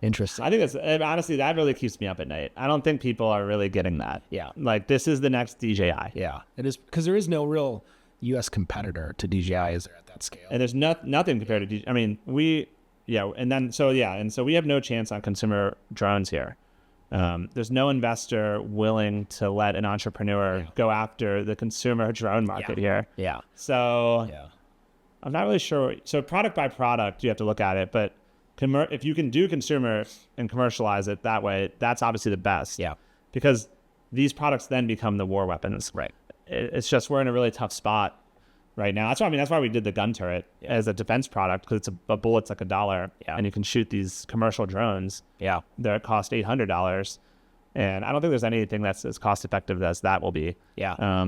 Interesting. I think honestly, that really keeps me up at night. I don't think people are really getting that. Yeah. Like, this is the next DJI. Yeah. It is, because there is no real U.S. competitor to DJI, is there, at that scale? And there's nothing compared to DJI. I mean, and so we have no chance on consumer drones here. There's no investor willing to let an entrepreneur go after the consumer drone market here. Yeah. So I'm not really sure. So product by product, you have to look at it, but if you can do consumer and commercialize it that way, that's obviously the best. Yeah. Because these products then become the war weapons. Right. It's just, we're in a really tough spot right now. That's why we did the gun turret as a defense product, because it's a bullet's like $1, and you can shoot these commercial drones. Yeah. That cost $800, and I don't think there's anything that's as cost effective as that will be. Yeah. I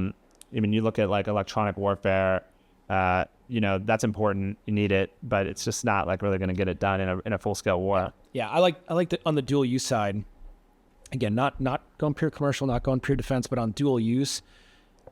mean, you look at like electronic warfare. That's important. You need it, but it's just not like really going to get it done in a full scale war. Yeah, I like the, on the dual use side. Again, not going pure commercial, not going pure defense, but on dual use.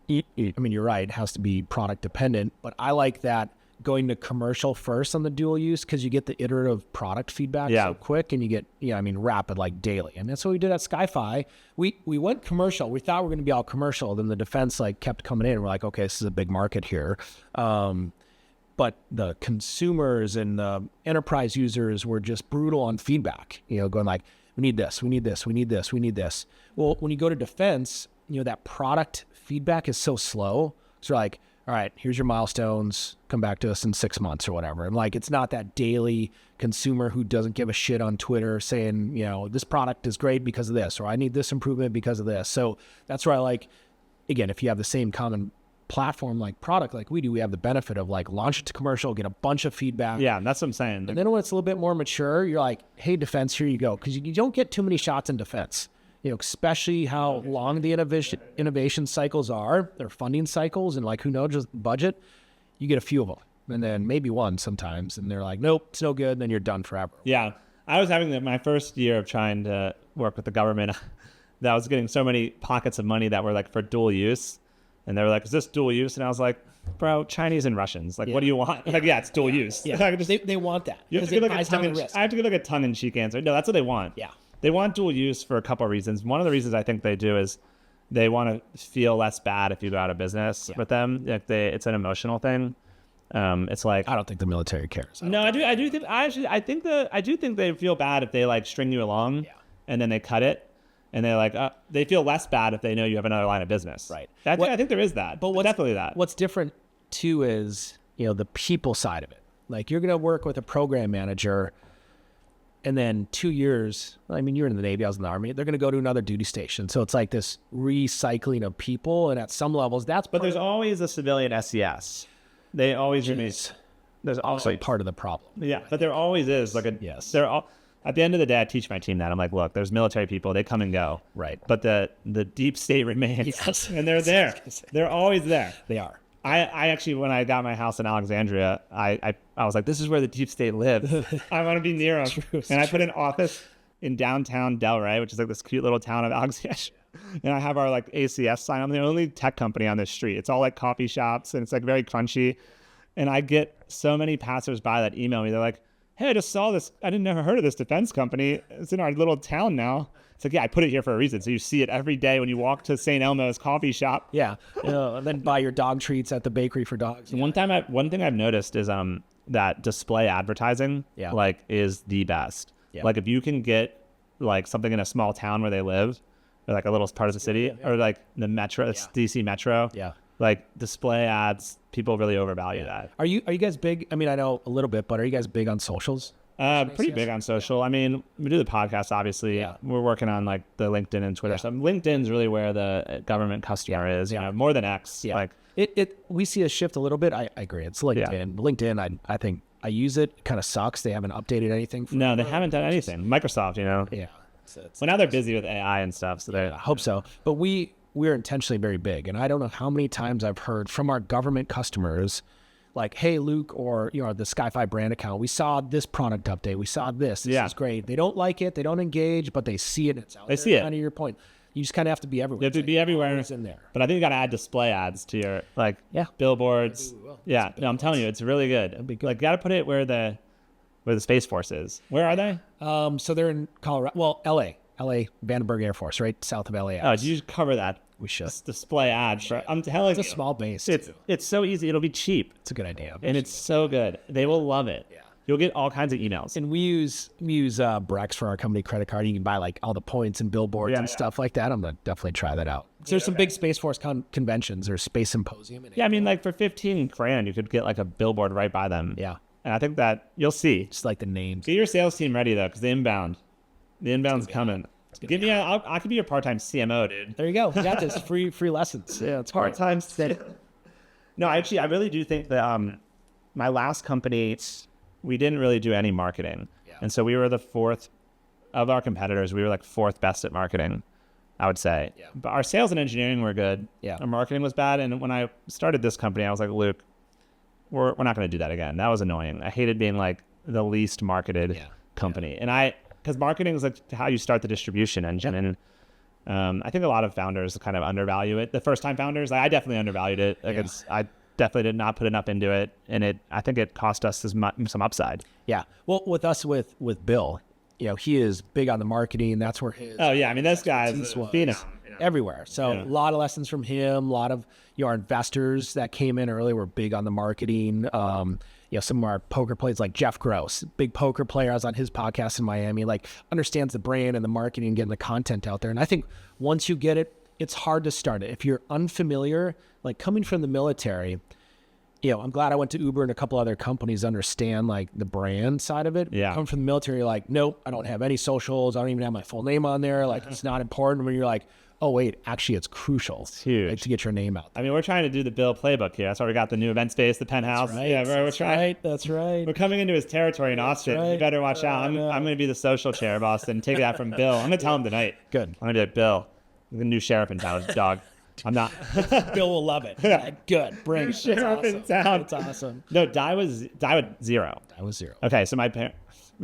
I mean, you're right. It has to be product dependent, but I like that going to commercial first on the dual use, because you get the iterative product feedback so quick, and you get rapid, like daily. And that's what we did at SkyFi. We went commercial. We thought we were going to be all commercial. Then the defense kept coming in. And we're like, okay, this is a big market here. But the consumers and the enterprise users were just brutal on feedback. Going like, we need this, we need this, we need this, we need this. Well, when you go to defense, that product feedback is so slow. So like, all right, here's your milestones, come back to us in 6 months or whatever. And like, it's not that daily consumer who doesn't give a shit on Twitter saying, this product is great because of this, or I need this improvement because of this. So that's where I like, again, if you have the same common platform like product like we do, we have the benefit of like launch it to commercial, get a bunch of feedback. Yeah, that's what I'm saying. And then when it's a little bit more mature, you're like, hey, defense, here you go. Because you don't get too many shots in defense. Especially how long the innovation cycles are, their funding cycles, and like, who knows, just budget. You get a few of them, and then maybe one sometimes, and they're like, nope, it's no good, and then you're done forever. Yeah, I was having my first year of trying to work with the government, that I was getting so many pockets of money that were like for dual use, and they were like, is this dual use? And I was like, bro, Chinese and Russians, like, what do you want? Like, it's dual use. Yeah. They want that. I have to give like a tongue-in-cheek answer. No, that's what they want. Yeah. They want dual use for a couple of reasons. One of the reasons I think they do is they want to feel less bad if you go out of business with them. Like it's an emotional thing. It's like, I don't think the military cares. I do think they feel bad if they like string you along and then they cut it, and they like they feel less bad if they know you have another line of business. Right. I think there is that. But definitely that. What's different too is the people side of it. Like, you're gonna work with a program manager. And then 2 years, I mean, you're in the Navy, I was in the Army, they're going to go to another duty station. So it's like this recycling of people. And at some levels, But there's always a civilian SES. They always remain. There's also part of the problem. Yeah, but there always is. Like they're all, at the end of the day, I teach my team that. I'm like, look, there's military people. They come and go. Right. But the deep state remains. Yes. And they're there. They're always there. They are. I actually, when I got my house in Alexandria, I was like, this is where the deep state lives. I want to be near them. And I put an office in downtown Delray, which is like this cute little town of Alexandria. and I have our like ACS sign. I'm the only tech company on this street. It's all like coffee shops, and it's like very crunchy. And I get so many passersby that email me. They're like, "Hey, I just saw this. I didn't never heard of this defense company. It's in our little town now." It's like, yeah, I put it here for a reason. So you see it every day when you walk to St. Elmo's coffee shop. Yeah, and then buy your dog treats at the bakery for dogs. One thing I've noticed is that display advertising like is the best. Yeah. Like if you can get like something in a small town where they live, or like a little part of the city, or like the metro, it's DC Metro. Yeah. Like display ads, people really overvalue that. Are you guys big? I mean, I know a little bit, but are you guys big on socials? Pretty big on social. I mean, we do the podcast, obviously. Yeah. We're working on like the LinkedIn and Twitter. So LinkedIn's really where the government customer is, you know, more than X. Yeah. Like we see a shift a little bit. I agree. It's LinkedIn. Yeah. LinkedIn, I think I use it. It kind of sucks. They haven't updated anything. No, they haven't done anything. Microsoft, you know. Yeah. Well, now they're busy with AI and stuff. So I hope so. But we're intentionally very big. And I don't know how many times I've heard from our government customers like, "Hey, Luke," or, you know, the SkyFi brand account, "We saw this product update. We saw this. This is great." They don't like it. They don't engage, but they see it. It's out there. They see it. Kind of your point. You just kind of have to be everywhere. You have to be everywhere. It's in there. But I think you got to add display ads to your like billboards. Yeah. No, I'm telling you, it's really good. It'd be good. Like, got to put it where the Space Force is. Where are they? So they're in Colorado. Well, LA, Vandenberg Air Force, right south of LAX. Oh, did you just cover that? We should. Display ad. I'm telling you. It's a small base. It's so easy. It'll be cheap. It's a good idea. And it's so good. They will love it. Yeah. You'll get all kinds of emails. And we use Brex for our company credit card. You can buy like all the points and billboards and stuff like that. I'm going to definitely try that out. So there's some big Space Force conventions or Space Symposium. I mean, like for $15,000, you could get like a billboard right by them. Yeah. And I think that you'll see. Just like the names. Get your sales team ready though, because the inbound's coming. Give me I could be your part-time CMO, dude. There you go. You got this free lessons. Yeah, it's part-time. No, actually, I really do think that my last company, we didn't really do any marketing. Yeah. And so we were the fourth of our competitors. We were like fourth best at marketing, I would say. Yeah. But our sales and engineering were good. Yeah. Our marketing was bad. And when I started this company, I was like, Luke, we're not going to do that again. That was annoying. I hated being like the least marketed company. And because marketing is like how you start the distribution engine. And I think a lot of founders kind of undervalue it. The first-time founders, I definitely undervalued it. Like I definitely did not put enough into it, and I think it cost us some upside. Yeah. Well, with us with Bill, you know, he is big on the marketing. That's where his I mean, this guy's Phoenix everywhere. So a lot of lessons from him. A lot of our investors that came in early were big on the marketing. Some of our poker players like Jeff Gross, big poker player. I was on his podcast in Miami, like understands the brand and the marketing and getting the content out there. And I think once you get it, it's hard to start it. If you're unfamiliar, like coming from the military, I'm glad I went to Uber and a couple other companies understand like the brand side of it. Yeah. Coming from the military, you're like, nope, I don't have any socials. I don't even have my full name on there. Like it's not important. When you're like, oh wait, actually it's crucial. It's huge. Like, to get your name out there. I mean, we're trying to do the Bill playbook here. That's why we got the new event space, the penthouse. That's right. Yeah, we're trying. That's right. We're coming into his territory in Austin. Right. You better watch out. I'm going to be the social chair of Austin. Take that from Bill. I'm going to tell him tonight. Good. I'm going to be like, Bill, I'm the new sheriff in town, dog. I'm not. Bill will love it. Yeah. Good. Bring sheriff in town. It's awesome. No, die with zero. Die with zero. Okay, so my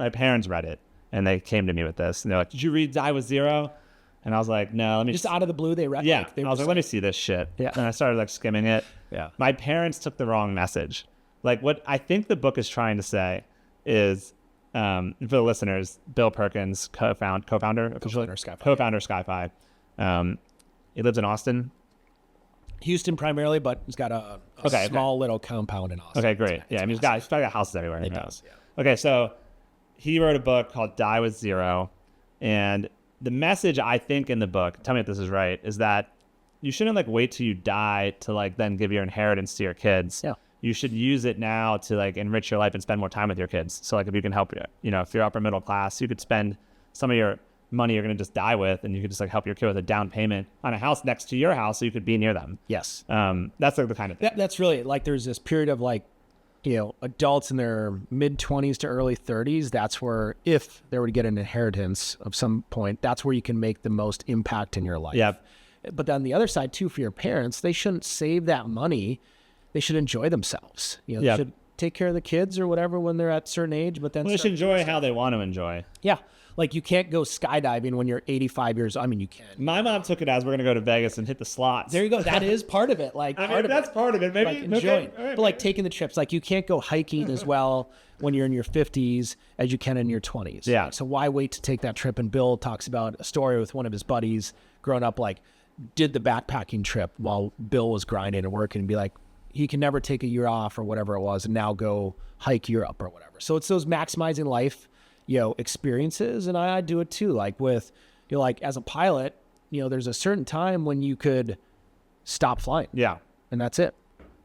parents read it and they came to me with this. And they're like, "Did you read Die with Zero?" And I was like, "No, let me." Just out of the blue, they read. Yeah. I was like, "Let me see this shit." Yeah. And I started like skimming it. Yeah. My parents took the wrong message. Like what I think the book is trying to say is, for the listeners, Bill Perkins, co-founder of SkyFi. He lives in Austin. Houston primarily, but he's got a small little compound in Austin. Okay, great. Yeah, I mean, he's probably got houses everywhere. He does. Yeah. Okay, so he wrote a book called Die with Zero. And the message, I think, in the book, tell me if this is right, is that you shouldn't like wait till you die to like then give your inheritance to your kids. Yeah. You should use it now to like enrich your life and spend more time with your kids. So like if you can help, if you're upper middle class, you could spend some of your money you're going to just die with, and you could just like help your kid with a down payment on a house next to your house so you could be near them. Yes. That's like the kind of thing. That's really like there's this period of like, adults in their mid 20s to early 30s. That's where if they were to get an inheritance of some point, that's where you can make the most impact in your life. Yeah. But on the other side too, for your parents, they shouldn't save that money. They should enjoy themselves. They should take care of the kids or whatever when they're at a certain age, but then just enjoy how they want to enjoy. Yeah. Like you can't go skydiving when you're 85 years old. I mean, you can. My mom took it as we're going to go to Vegas and hit the slots. There you go. That is part of it. Like that's part of it. Maybe like, enjoying. But like taking the trips, like you can't go hiking as well when you're in your 50s as you can in your 20s. Yeah. So why wait to take that trip? And Bill talks about a story with one of his buddies growing up, like did the backpacking trip while Bill was grinding and working and be like, he can never take a year off or whatever it was and now go hike Europe or whatever. So it's those maximizing life, experiences. And I do it too. Like with, like as a pilot, there's a certain time when you could stop flying. Yeah. And that's it.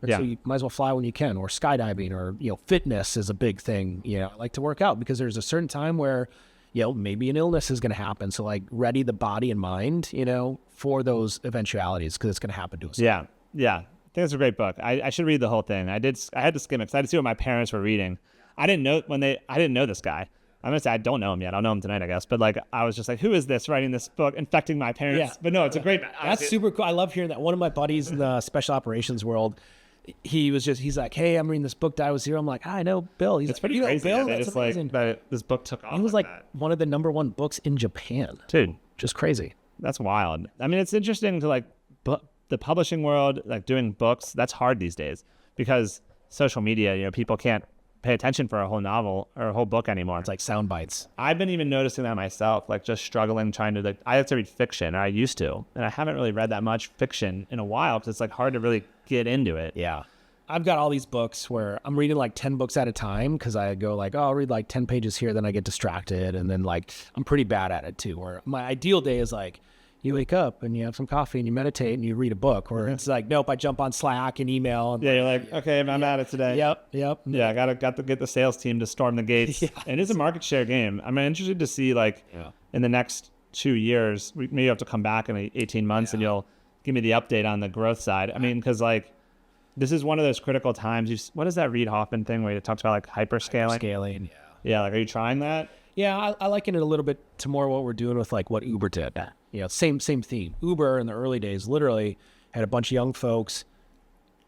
And so you might as well fly when you can, or skydiving, or, fitness is a big thing. I like to work out because there's a certain time where, maybe an illness is going to happen. So like ready the body and mind, for those eventualities because it's going to happen to us. Yeah. Yeah. I think it's a great book. I should read the whole thing. I had to skim it because I had to see what my parents were reading. I didn't know this guy. I'm going to say I don't know him yet. I'll know him tonight, I guess. But like, I was just like, who is this writing this book, infecting my parents? Yeah. But no, it's a great. That's super cool. I love hearing that. One of my buddies in the special operations world, he's like, hey, I'm reading this book, Die with Zero. I'm like, I know Bill. It's pretty crazy. Bill? It's amazing. Like that this book took off. It was like one of the #1 books in Japan. Dude. Just crazy. That's wild. I mean, it's interesting to like the publishing world, like doing books. That's hard these days because social media, people can't pay attention for a whole novel or a whole book anymore. It's like sound bites. I've been even noticing that myself, like just struggling trying to I have to read fiction, or I used to, and I haven't really read that much fiction in a while because it's like hard to really get into it. Yeah. I've got all these books where I'm reading like 10 books at a time because I go like, I'll read like 10 pages here, then I get distracted, and then like I'm pretty bad at it too. Where my ideal day is like you wake up and you have some coffee and you meditate and you read a book, or it's like, nope, I jump on Slack and email. And you're like, okay, I'm at it today. Yep. Yeah, I got to get the sales team to storm the gates. Yeah. And it's a market share game. I'm interested to see like in the next 2 years, we maybe have to come back in 18 months and you'll give me the update on the growth side. I mean, because like this is one of those critical times. What is that Reid Hoffman thing where he talks about like hyperscaling? Hyperscaling, yeah. Like, are you trying that? Yeah, I liken it a little bit to more what we're doing with like what Uber did. Same theme. Uber in the early days literally had a bunch of young folks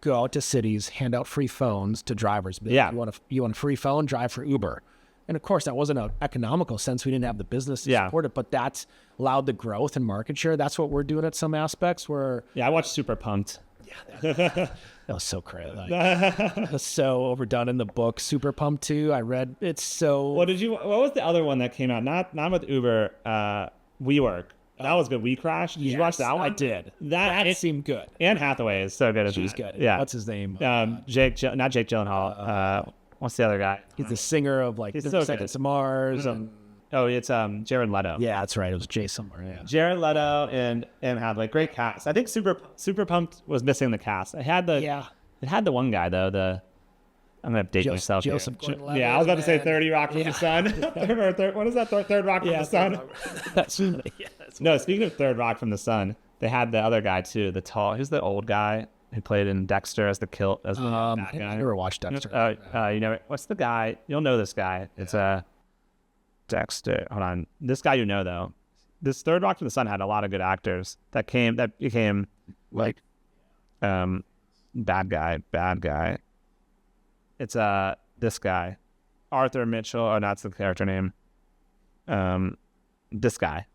go out to cities, hand out free phones to drivers. Yeah. You want a free phone? Drive for Uber. And of course, that wasn't an economical sense. We didn't have the business to support it, but that's allowed the growth and market share. That's what we're doing at some aspects where... Yeah, I watched Super Pumped. Yeah, that was so crazy. It was so overdone in the book. Super Pumped 2. I read it's so... What was the other one that came out? Not with Uber, WeWork. That was good. We Crashed. Did you watch that one? I did. That seemed good. Anne Hathaway is so good. She's good. Yeah. What's his name? Not Jake Gyllenhaal. What's the other guy? He's the singer of like Seconds to Mars. And... Oh, it's Jared Leto. Yeah, that's right. It was Jay somewhere. Yeah. Jared Leto and Anne Hathaway. Great cast. I think Super Pumped was missing the cast. It had the one guy though. I'm gonna update myself. Joseph Gordon-Levitt. Yeah, I was about to say 30 Rock from the Sun. What is that? Third Rock from the Sun. No, speaking of Third Rock from the Sun, they had the other guy too. Who's the old guy who played in Dexter as the bad guy? I never watched Dexter. What's the guy? You'll know this guy. It's Dexter. Hold on. This guy though. This Third Rock from the Sun had a lot of good actors that became like bad guy. It's this guy, Arthur Mitchell. Oh, that's the character name. This guy.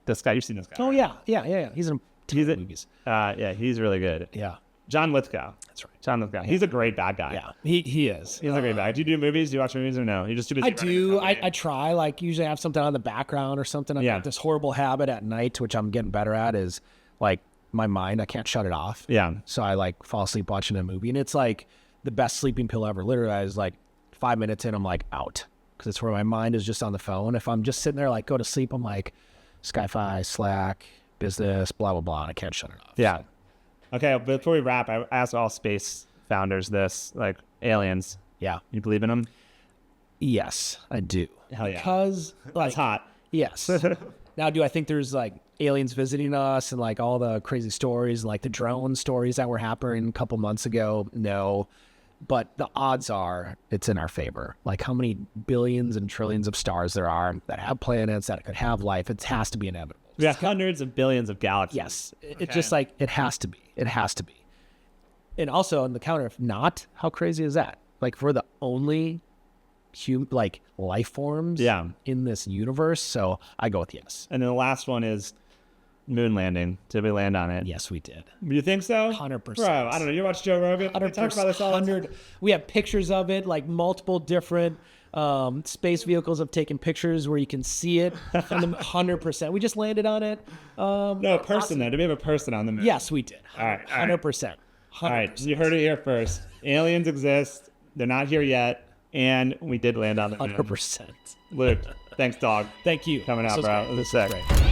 You've seen this guy? Oh right? Yeah. He's in movies. He's really good. Yeah. John Lithgow. That's right. John Lithgow. He's a great bad guy. Yeah, he is. He's a great bad guy. Do you do movies? Do you watch movies or no? You just too busy. I do. I try. Like usually I have something on the background or something. I've got this horrible habit at night, which I'm getting better at, is like my mind. I can't shut it off. Yeah. So I like fall asleep watching a movie, and it's like the best sleeping pill ever. Literally, I was like 5 minutes in, I'm like out because it's where my mind is just on the phone. If I'm just sitting there like go to sleep, I'm like SkyFi, Slack, business, blah blah blah, and I can't shut it off. Yeah. So. Okay, before we wrap, I ask all space founders this, like aliens. Yeah. You believe in them? Yes, I do. Hell yeah. Because like, it's hot. Yes. Now, do I think there's like aliens visiting us and like all the crazy stories, like the drone stories that were happening a couple months ago? No. But the odds are it's in our favor. Like how many billions and trillions of stars there are that have planets that could have life. It has to be inevitable. We have hundreds of billions of galaxies. Yes. It's just like, it has to be. It has to be. And also on the counter, if not, how crazy is that? Like, we're the only life forms in this universe. So I go with yes. And then the last one is moon landing. Did we land on it? Yes, we did. You think so? 100%. Bro, I don't know. You watch Joe Rogan? 100%. We talk about this all the time. We have pictures of it, like multiple different space vehicles have taken pictures where you can see it. 100%. We just landed on it. No, person though. Do we have a person on the moon? Yes, we did. All right. 100%. All right. You heard it here first. Aliens exist. They're not here yet. And we did land on the moon. 100%. Luke, thanks, dog. Thank you. Coming out, bro. It was sick. Great.